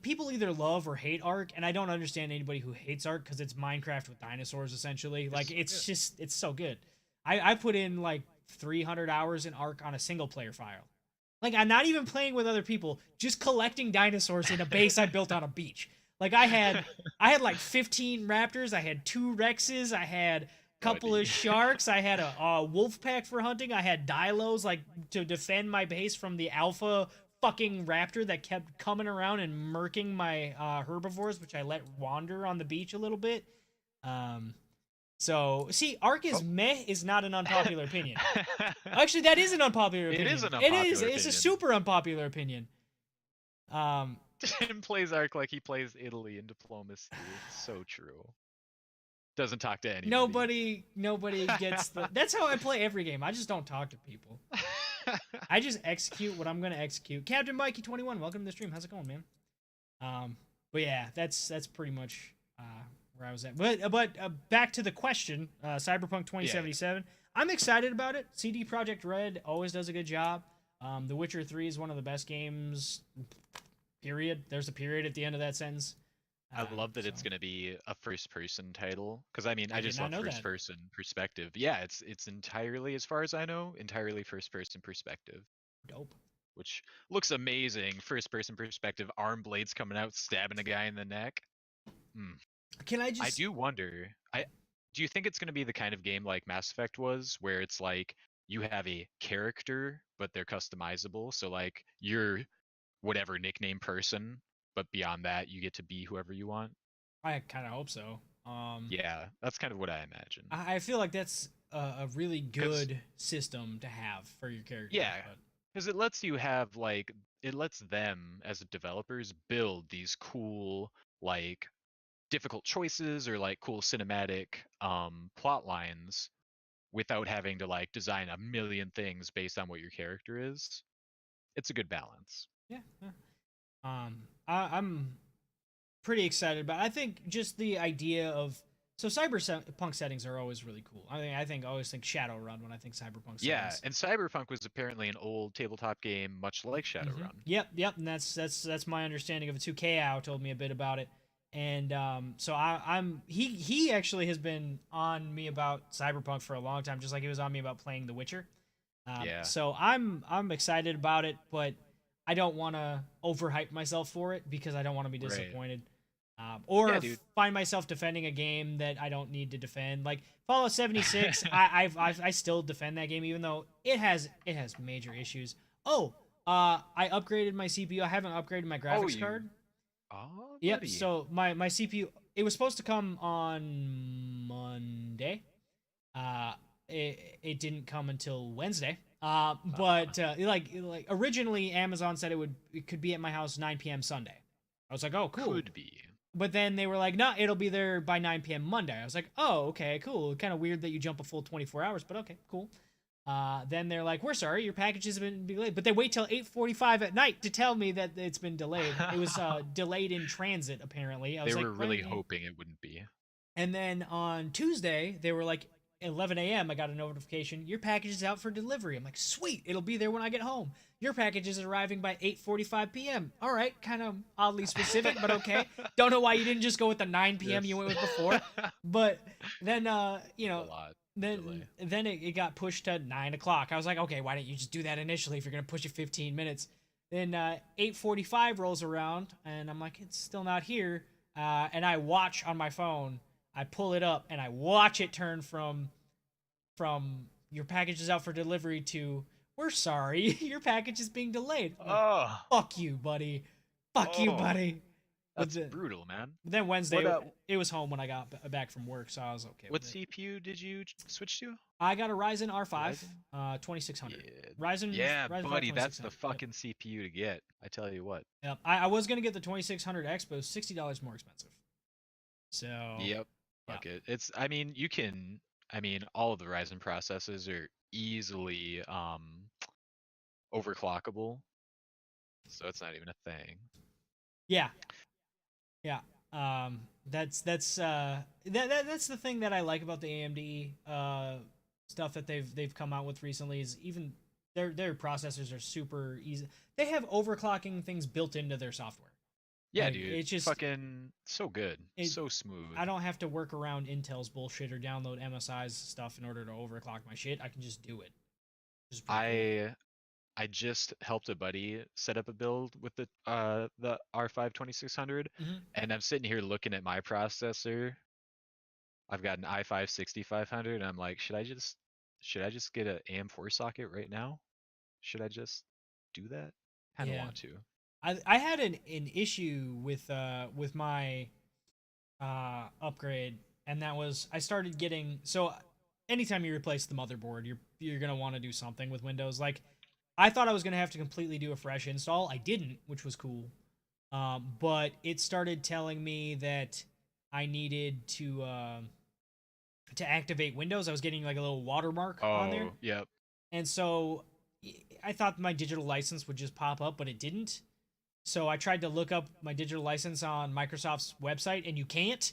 People either love or hate Ark, and I don't understand anybody who hates Ark because it's Minecraft with dinosaurs essentially. Like it's so good. I put in like 300 hours in Ark on a single player file. Like I'm not even playing with other people, just collecting dinosaurs in a base I built on a beach. Like I had like 15 raptors, I had 2 rexes, I had a couple of sharks, I had a wolf pack for hunting, I had dilos like to defend my base from the alpha fucking raptor that kept coming around and murking my herbivores, which I let wander on the beach a little bit. So see, Ark is meh is not an unpopular opinion. Actually, that is an unpopular opinion. It is an unpopular opinion. It's a super unpopular opinion. Tim plays Ark like he plays Italy in diplomacy. It's so true. Doesn't talk to anybody. Nobody gets the. That's how I play every game. I just don't talk to people. I just execute what I'm gonna execute. Captain Mikey 21, welcome to the stream. How's it going, man? But yeah, that's pretty much where I was at. But back to the question, Cyberpunk 2077. Yeah. I'm excited about it. CD Projekt Red always does a good job. The Witcher 3 is one of the best games. Period. There's a period at the end of that sentence. I love that it's going to be a first-person title because I just love first-person perspective. Yeah, it's entirely, as far as I know, entirely first-person perspective. Dope. Which looks amazing. First-person perspective, arm blades coming out, stabbing a guy in the neck. Can I just? I do wonder. Do you think it's going to be the kind of game like Mass Effect was, where it's like you have a character, but they're customizable? So like you're whatever nickname person. But beyond that, you get to be whoever you want. I kind of hope so. Yeah, that's kind of what I imagine. I feel like that's a really good system to have for your character. Yeah, because it lets you have it lets them as developers build these cool difficult choices or cool cinematic plot lines without having to design a million things based on what your character is. It's a good balance. Yeah. I'm pretty excited about it. I think just the idea of cyberpunk settings are always really cool. I always think Shadowrun when I think cyberpunk settings. Yeah, and cyberpunk was apparently an old tabletop game, much like Shadowrun. Yep, and that's my understanding of it too. KO told me a bit about it, and so he actually has been on me about cyberpunk for a long time, just like he was on me about playing The Witcher. So I'm excited about it, but I don't want to overhype myself for it because I don't want to be disappointed. Right. Find myself defending a game that I don't need to defend. Like Fallout 76, I still defend that game even though it has major issues. I upgraded my CPU. I haven't upgraded my graphics card. Oh, yep. Buddy. So my CPU, it was supposed to come on Monday. It didn't come until Wednesday. But like originally Amazon said it could be at my house 9 p.m. Sunday. I was like, oh, cool. Could be. But then they were like, no, it'll be there by 9 p.m. Monday. I was like, oh, okay, cool. Kind of weird that you jump a full 24 hours, but okay, cool. Then they're like, we're sorry, your package has been delayed. But they wait till 8:45 at night to tell me that it's been delayed. It was delayed in transit, apparently. I was They like, were really "Right." hoping it wouldn't be. And then on Tuesday, they were like, 11 a.m., I got a notification, your package is out for delivery. I'm like, sweet, it'll be there when I get home. Your package is arriving by 8:45 p.m. All right, kind of oddly specific, but okay. Don't know why you didn't just go with the 9 p.m. you went with before. But then, A lot. delay. then it got pushed to 9 o'clock. I was like, okay, why didn't you just do that initially if you're going to push it 15 minutes? Then 8:45 rolls around, and I'm like, it's still not here. And I watch on my phone. I pull it up, and I watch it turn from your package is out for delivery to we're sorry, your package is being delayed. I'm like, Oh, fuck you, buddy. Fuck you, Oh. buddy. that's But brutal, man. then Wednesday, What, it was home when I got back from work, so I was okay What with it. CPU did you switch to? I got a Ryzen R5, Ryzen? 2600. Yeah, Ryzen, yeah, Ryzen 5 buddy, that's the 2600. fucking CPU to get. I tell you what. Yep. I was gonna get the 2600X, but it was $60 more expensive. So Yep. Fuck it. It's. I mean, you can. I mean, all of the Ryzen processors are easily overclockable, so it's not even a thing. yeah, yeah. That's that's the thing that I like about the AMD stuff that they've come out with recently is even their processors are super easy. They have overclocking things built into their software. Yeah, Like, dude. it's just fucking so good, it- so smooth. I don't have to work around Intel's bullshit or download MSI's stuff in order to overclock my shit. I can just do it. Which is pretty cool. I just helped a buddy set up a build with the R5 2600, Mhm. and I'm sitting here looking at my processor. I've got an i5 6500, and I'm like, should I just get an AM4 socket right now? Should I just do that? Kind of Yeah. want to. I had an issue with my upgrade, and that was I started getting so anytime you replace the motherboard, you're gonna want to do something with Windows. Like I thought I was gonna have to completely do a fresh install. I didn't, which was cool. But it started telling me that I needed to activate Windows. I was getting like a little watermark on there. Oh, yep. And so I thought my digital license would just pop up, but it didn't. So I tried to look up my digital license on Microsoft's website, and you can't.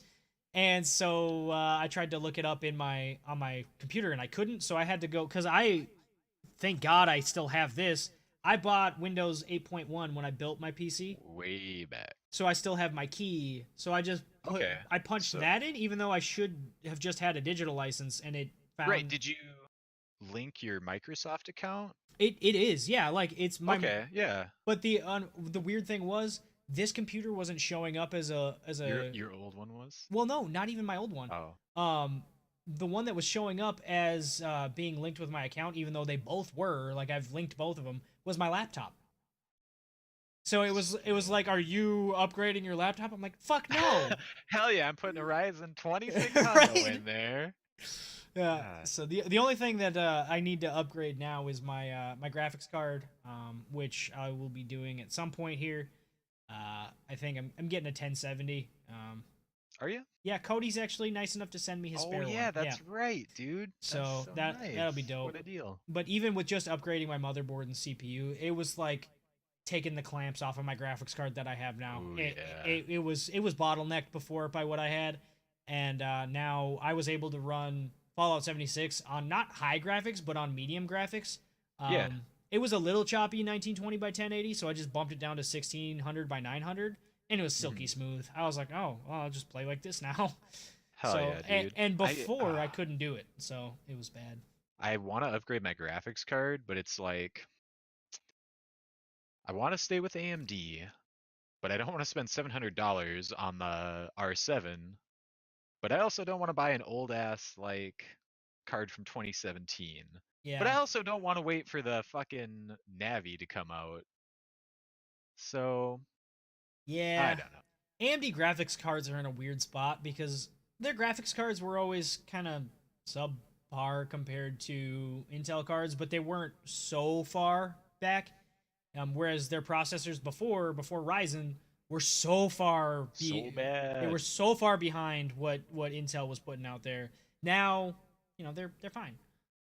And so I tried to look it up on my computer, and I couldn't. So I had to go because thank God I still have this. I bought Windows 8.1 when I built my PC, Way back. so I still have my key. So I just Okay, I punched so- that in, even though I should have just had a digital license, and it found Right. Did you link your Microsoft account? it is, yeah, like it's my Okay, yeah. But the weird thing was this computer wasn't showing up as a Your old one was? well, no, not even my old one. Oh. The one that was showing up as being linked with my account, even though they both were, like I've linked both of them, was my laptop. So it was like, are you upgrading your laptop? I'm like, fuck no. Hell yeah, I'm putting a Ryzen 2600 Right. in there. Yeah. God. So the only thing that I need to upgrade now is my my graphics card, which I will be doing at some point here. I think I'm getting a 1070. Are you? Yeah, Cody's actually nice enough to send me his Oh spare one. yeah, that's right, dude. So That's that'll be nice. dope. What a deal. But even with just upgrading my motherboard and CPU, it was like taking the clamps off of my graphics card that I have now. Ooh, it, yeah. it was bottlenecked before by what I had, and now I was able to run Fallout 76 on not high graphics but on medium graphics. Yeah. It was a little choppy 1920 by 1080, so I just bumped it down to 1600 by 900, and it was silky smooth. I was like, oh, well, I'll just play like this now. Hell so yeah, dude. and before I couldn't do it, so it was bad. I want to upgrade my graphics card, but it's like I want to stay with AMD, but I don't want to spend $700 on the R7. But I also don't want to buy an old ass like card from 2017. Yeah. But I also don't want to wait for the fucking Navi to come out. So Yeah. I don't know. AMD graphics cards are in a weird spot because their graphics cards were always kind of sub par compared to Intel cards, but they weren't so far back. Whereas their processors before Ryzen were so far So they bad. were so far behind what Intel was putting out there. Now, they're fine.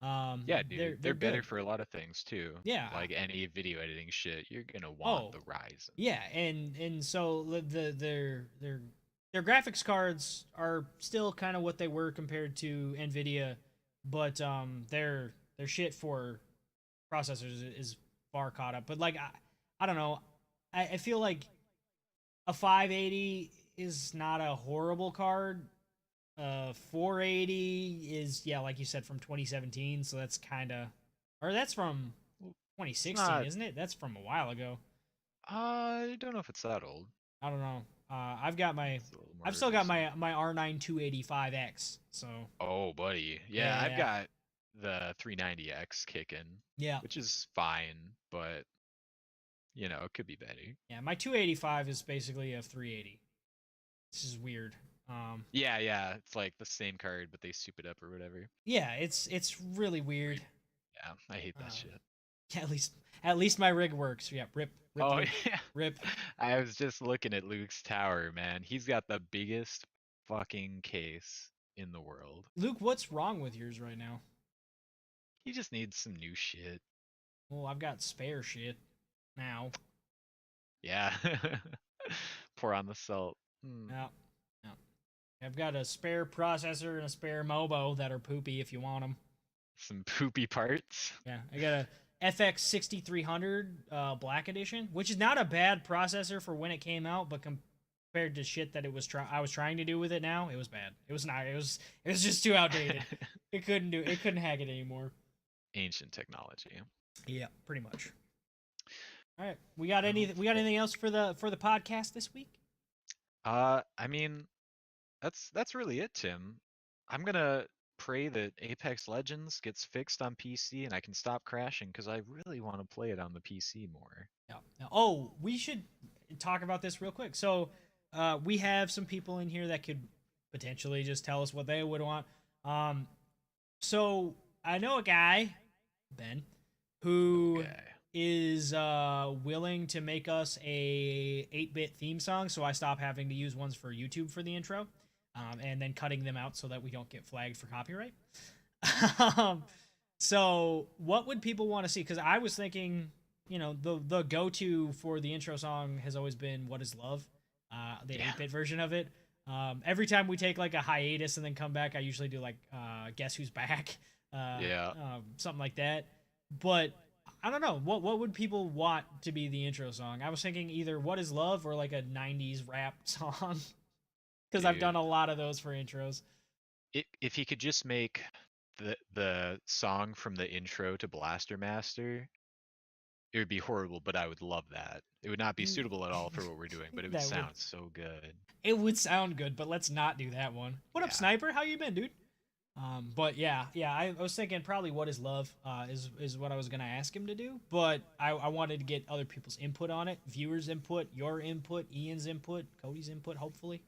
Yeah, dude, They're they're better good. for a lot of things too. Yeah. Like any video editing shit, you're gonna want Oh, the Ryzen. yeah, and so their graphics cards are still kind of what they were compared to Nvidia, but their shit for processors is far caught up. But like I don't know, I feel like a 580 is not a horrible card. 480 is, yeah, like you said, from 2017, so that's kind of, or that's from It's 2016, not. isn't it? That's from a while ago. I don't know if it's that old. I don't know. It's a little more I've still got recent. my R9 285X. So Oh, buddy. Yeah, I've yeah, got the 390X kicking, yeah, which is fine, but it could be better. yeah. My 285 is basically a 380. This is weird. Yeah, yeah, it's like the same card, but they soup it up or whatever. Yeah, it's really weird. Yeah, I hate that Uh, shit. yeah, at least my rig works. Yeah, rip Oh Luke, yeah. rip. I was just looking at Luke's tower, man. He's got the biggest fucking case in the world. Luke, what's wrong with yours right now? He just needs some new shit. Well, I've got spare shit now. Yeah. Pour on the salt. Yeah, yeah. I've got a spare processor and a spare MOBO that are poopy if you want them. Some poopy parts. Yeah, I got a FX 6300 Black Edition, which is not a bad processor for when it came out, but compared to shit that I was trying to do with it now, it was bad. It was not. It was just too outdated. It couldn't hack it anymore. Ancient technology. Yeah, pretty much. All right, we got anything else for the podcast this week? I mean, that's really it, Tim. I'm gonna pray that Apex Legends gets fixed on PC and I can stop crashing because I really want to play it on the PC more. Yeah. Oh, we should talk about this real quick. So, we have some people in here that could potentially just tell us what they would want. So I know a guy, Ben, who Okay. is willing to make us a 8-bit theme song, so I stop having to use ones for YouTube for the intro, and then cutting them out so that we don't get flagged for copyright. So what would people want to see? Because I was thinking, the go-to for the intro song has always been "What Is Love," the Yeah. 8-bit version of it. Every time we take like a hiatus and then come back, I usually do like "Guess Who's Back," Yeah. something like that. But I don't know what would people want to be the intro song. I was thinking either "What Is Love" or like a '90s rap song, because I've done Dude. a lot of those for intros. If he could just make the song from the intro to Blaster Master, it would be horrible, but I would love that. It would not be Mm. suitable at all for what we're doing, but it would That would sound so good. It would sound good, but let's not do that one. What up, Yeah. Sniper? How you been, dude? But yeah, I was thinking probably "What Is Love" is what I was gonna ask him to do, but I wanted to get other people's input on it, viewers' input, your input, Ian's input, Cody's input, hopefully.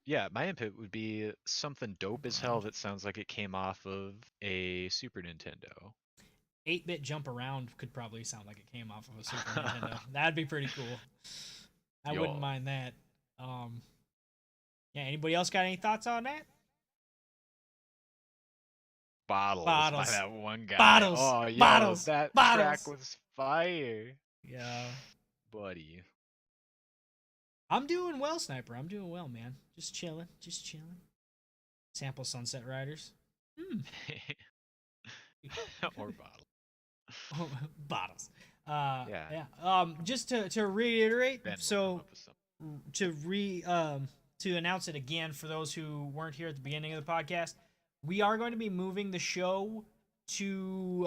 Yeah, my input would be something dope as hell that sounds like it came off of a Super Nintendo. 8-bit jump around could probably sound like it came off of a Super Nintendo. That'd be pretty cool. I wouldn't Yo. mind that. Yeah. Anybody else got any thoughts on that? Bottles, Bottles. by that one guy. Bottles. Oh, yo, Bottles. that Bottles. track was fire, Yeah. buddy. I'm doing well, Sniper. I'm doing well, man. Just chilling. Just chilling. Sample Sunset Riders. Or bottle. Bottles. Yeah. Yeah. Just to reiterate, Ben will come so up with something. to announce it again for those who weren't here at the beginning of the podcast, we are going to be moving the show to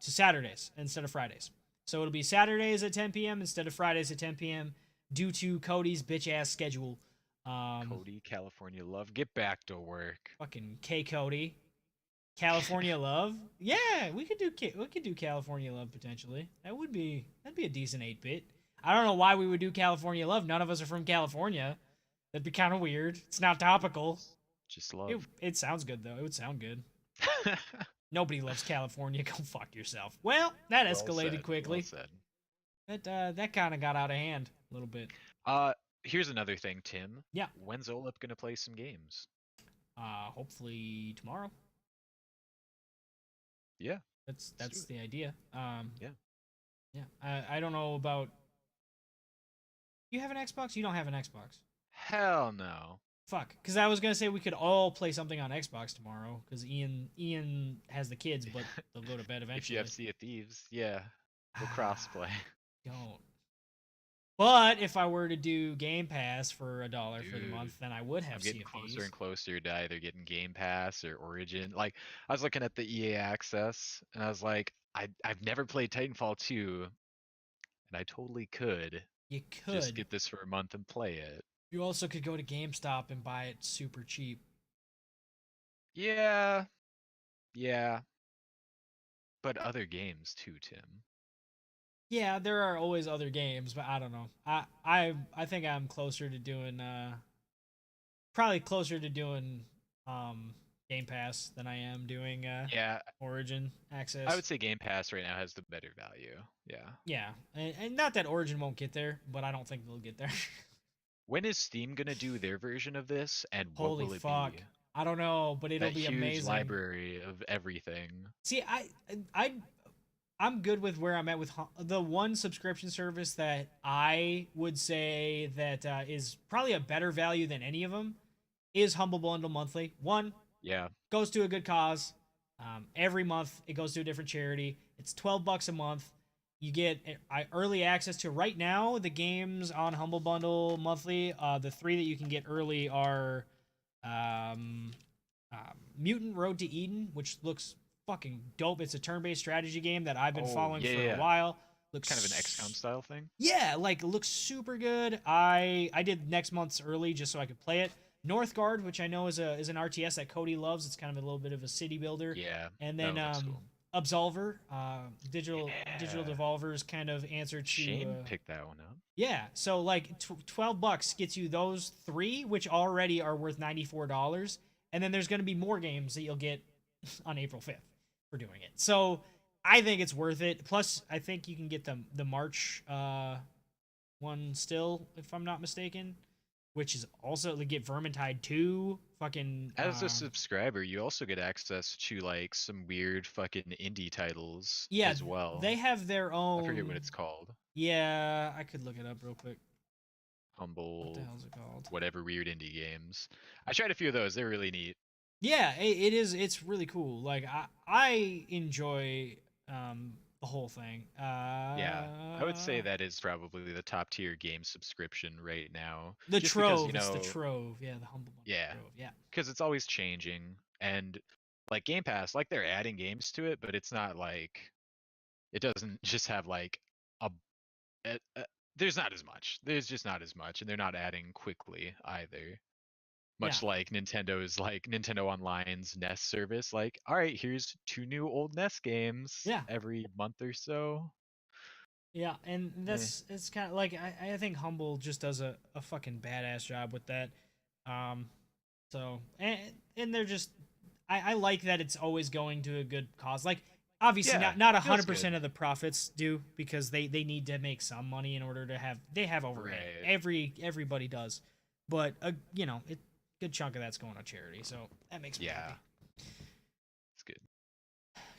Saturdays instead of Fridays. So it'll be Saturdays at 10 p.m. instead of Fridays at 10 p.m. due to Cody's bitch ass schedule. Cody, California love, get back to work. Fucking K Cody. California Love. Yeah, we could do California Love potentially. That'd be a decent 8-bit. I don't know why we would do California Love. None of us are from California. That'd be kind of weird. It's not topical. Just love. It sounds good though. It would sound good. Nobody loves California. Go fuck yourself. Well, that Well escalated said. quickly. Well said. That kind of got out of hand a little bit. Here's another thing, Tim. Yeah. When's Olip gonna play some games? Hopefully tomorrow. Yeah. That's do it. the idea. Yeah. Yeah. I don't know about. You have an Xbox? You don't have an Xbox. Hell no. Fuck, because I was gonna say we could all play something on Xbox tomorrow. Because Ian has the kids, but they'll go to bed eventually. If you have Sea of Thieves, yeah, we'll crossplay. Don't. But if I were to do Game Pass for $1 for the month, then I would have I'm Sea getting of closer Thieves. and closer to either getting Game Pass or Origin. Like, I was looking at the EA Access, and I was like, I've never played Titanfall 2, and I totally could You just could. get this for a month and play it. You also could go to GameStop and buy it super cheap. Yeah, yeah. But other games too, Tim. Yeah, there are always other games, but I don't know. I think I'm closer to doing probably closer to doing Game Pass than I am doing Yeah, Origin Access. I would say Game Pass right now has the better value. Yeah. Yeah, and not that Origin won't get there, but I don't think they'll get there. When is Steam gonna do their version of this, and what Holy will it fuck. be? I don't know, but it'll That be huge amazing. library of everything. See, I'm good with where I'm at with the one subscription service that I would say that is probably a better value than any of them is Humble Bundle Monthly. One Yeah. goes to a good cause. Every month it goes to a different charity. It's $12 a month. You get early access to right now the games on Humble Bundle Monthly. The 3 that you can get early are Mutant Road to Eden, which looks fucking dope. It's a turn-based strategy game that I've been following for a while. Looks kind of an XCOM style thing. Yeah, like it looks super good. I did next month's early just so I could play it. Northgard, which I know is an RTS that Cody loves. It's kind of a little bit of a city builder. Yeah. And then cool. Absolver, Digital Devolver's kind of answer to Shane picked that one up. Yeah, so like $12 gets you those 3, which already are worth $94, and then there's going to be more games that you'll get on April 5th for doing it. So I think it's worth it. Plus, I think you can get the March one still, if I'm not mistaken, which is also to get Vermintide 2. Fucking as a subscriber, you also get access to like some weird fucking indie titles as well. They have their own. I forget what it's called. Yeah, I could look it up real quick. Humble. What the hell's it called? Whatever weird indie games. I tried a few of those. They're really neat. Yeah, it is. It's really cool. Like I enjoy the whole thing. Yeah, I would say that is probably the top tier game subscription right now. The Just Trove, because, it's the Trove. Yeah, the Humble Bundle. Yeah, Trove. Yeah. Because it's always changing, and like Game Pass, like they're adding games to it, but it's not like it doesn't just have like a there's not as much. There's just not as much, and they're not adding quickly either. Much like Nintendo's like Nintendo Online's NES service, like, all right, here's 2 new old NES games every month or so. Yeah, and that's it's kind of like I think Humble just does a fucking badass job with that. So and they're just I like that it's always going to a good cause. Like obviously not 100% of the profits do because they need to make some money in order to have overhead. Right. Everybody does. But you know, good chunk of that's going to charity, so that makes me happy. It's good.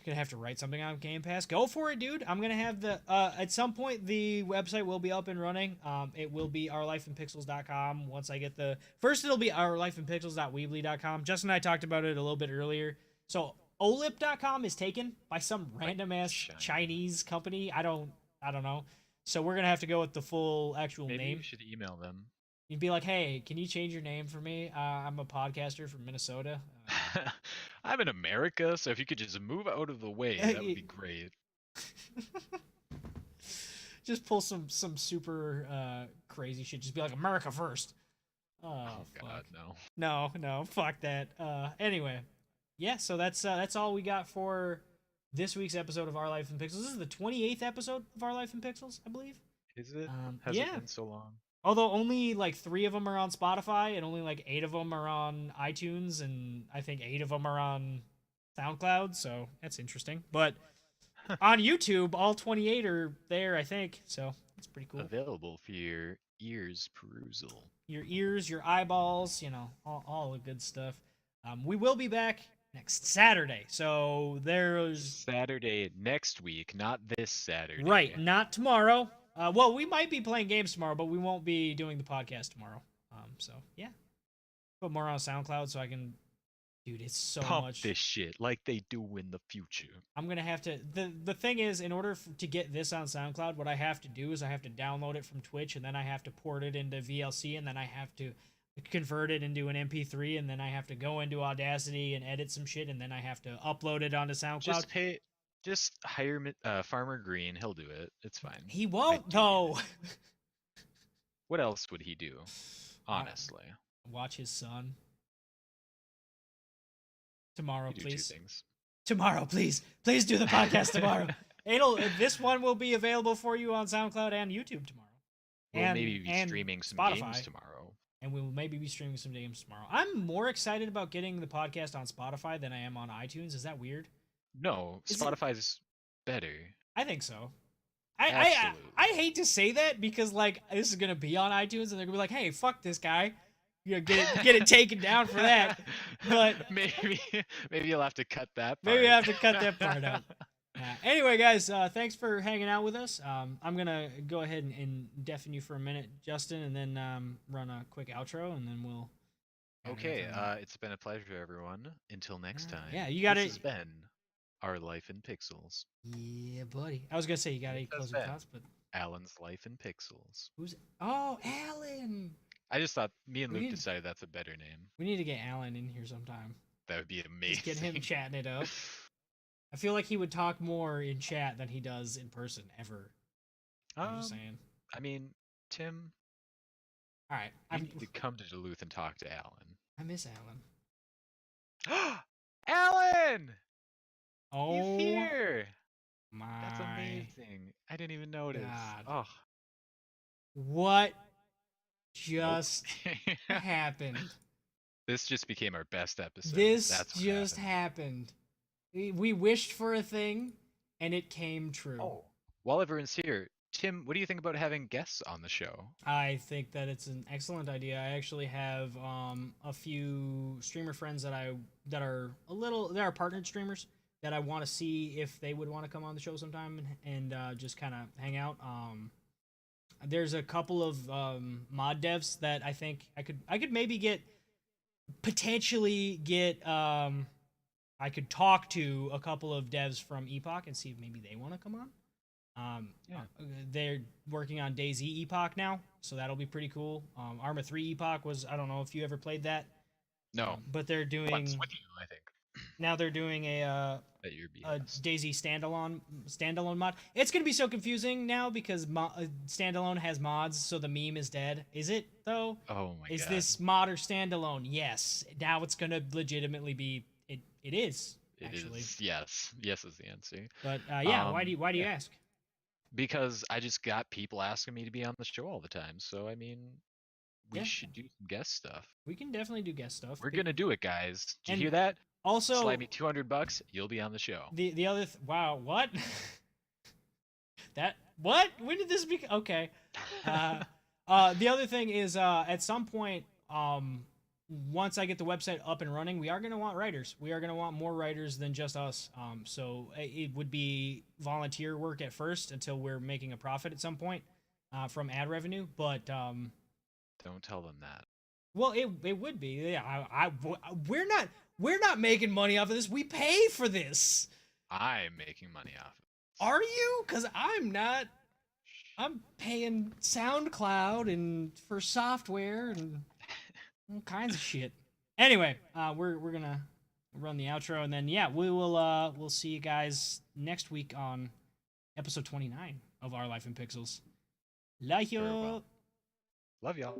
Gonna have to write something on Game Pass. Go for it, dude. I'm gonna have the at some point the website will be up and running. It will be ourlifeinpixels.com once I get the first. It'll be ourlifeinpixels.weebly.com. Justin and I talked about it a little bit earlier. So olip.com is taken by some random ass Chinese company. I don't know. So we're gonna have to go with the full actual name. Maybe you should email them. You'd be like, hey, can you change your name for me? I'm a podcaster from Minnesota. I'm in America, so if you could just move out of the way, that would be great. Just pull some super crazy shit. Just be like, America first. Oh God, no. No, fuck that. Anyway, yeah, so that's all we got for this week's episode of Our Life in Pixels. This is the 28th episode of Our Life in Pixels, I believe. Is it? Has it been so long? Although only like 3 of them are on Spotify and only like 8 of them are on iTunes and I think 8 of them are on SoundCloud, so that's interesting. But on YouTube, all 28 are there, I think. So that's pretty cool. Available for your ears perusal. Your ears, your eyeballs, all the good stuff. We will be back next Saturday. So there's Saturday next week, not this Saturday. right, not tomorrow. Well, we might be playing games tomorrow, but we won't be doing the podcast tomorrow. So yeah, put more on SoundCloud so I can. Dude, it's so Pump much. this shit like they do in the future. I'm gonna have to. The thing is, in order to get this on SoundCloud, what I have to do is I have to download it from Twitch, and then I have to port it into VLC, and then I have to convert it into an MP3, and then I have to go into Audacity and edit some shit, and then I have to upload it onto SoundCloud. Just hire Farmer Green. He'll do it. It's fine. He won't do though. What else would he do? Honestly, Watch his son. Tomorrow, You do two please. things. Tomorrow, please. Please do the podcast tomorrow. This one will be available for you on SoundCloud and YouTube tomorrow. We'll maybe be streaming some games tomorrow. And we will maybe be streaming some games tomorrow. I'm more excited about getting the podcast on Spotify than I am on iTunes. Is that weird? No, Spotify's better. I think so. I hate to say that because like this is gonna be on iTunes and they're gonna be like, hey, fuck this guy. You know, get it taken down for that. But maybe you'll have to cut that part. Maybe I have to cut that part out. Anyway, guys, thanks for hanging out with us. I'm gonna go ahead and deafen you for a minute, Justin, and then run a quick outro, and then we'll. Okay, it's been a pleasure, everyone. Until next time. Yeah, you got it. This has been Our Life in Pixels. Yeah, buddy. I was gonna say you got any closing thoughts, but Alan's Life in Pixels. who's? Oh, Alan. I just thought me and Luke decided that's a better name. We need to get Alan in here sometime. That would be amazing. Just get him chatting it up. I feel like he would talk more in chat than he does in person ever. I'm just saying. I mean, Tim. All right, You need to come to Duluth and talk to Alan. I miss Alan. Alan! Oh, He's here! my! That's amazing. I didn't even notice. God. Oh. What just happened? This just became our best episode. This That's what just happened. We wished for a thing, and it came true. Oh. While everyone's here, Tim, what do you think about having guests on the show? I think that it's an excellent idea. I actually have a few streamer friends that are partnered streamers that I want to see if they would want to come on the show sometime and just kind of hang out. There's a couple of mod devs that I think I could maybe potentially get. I could talk to a couple of devs from Epoch and see if maybe they want to come on. They're working on DayZ Epoch now, so that'll be pretty cool. Arma 3 Epoch was, I don't know if you ever played that. No. But they're doing Once with you, I think. Now they're doing a DayZ standalone mod. It's gonna be so confusing now because standalone has mods, so the meme is dead. Is it though? Oh my god. Is this mod or standalone? Yes. Now it's gonna legitimately be. It is. Actually. It is. Yes. Yes is the answer. But yeah, why do you ask? Because I just got people asking me to be on the show all the time. So I mean, we should do some guest stuff. We can definitely do guest stuff. We're gonna do it, guys. Did you hear that? Also, slide me $200, you'll be on the show. The other wow, what? What? When did this be? Okay. The other thing is, at some point, once I get the website up and running, we are going to want writers. We are going to want more writers than just us. So it would be volunteer work at first until we're making a profit at some point from ad revenue. But don't tell them that. Well, it would be. Yeah, we're not making money off of this. We pay for this. I'm making money off it. Are you? Because I'm not. I'm paying SoundCloud and for software and all kinds of shit. Anyway, we're gonna run the outro and then we'll see you guys next week on episode 29 of Our Life in Pixels. Love you. Love y'all.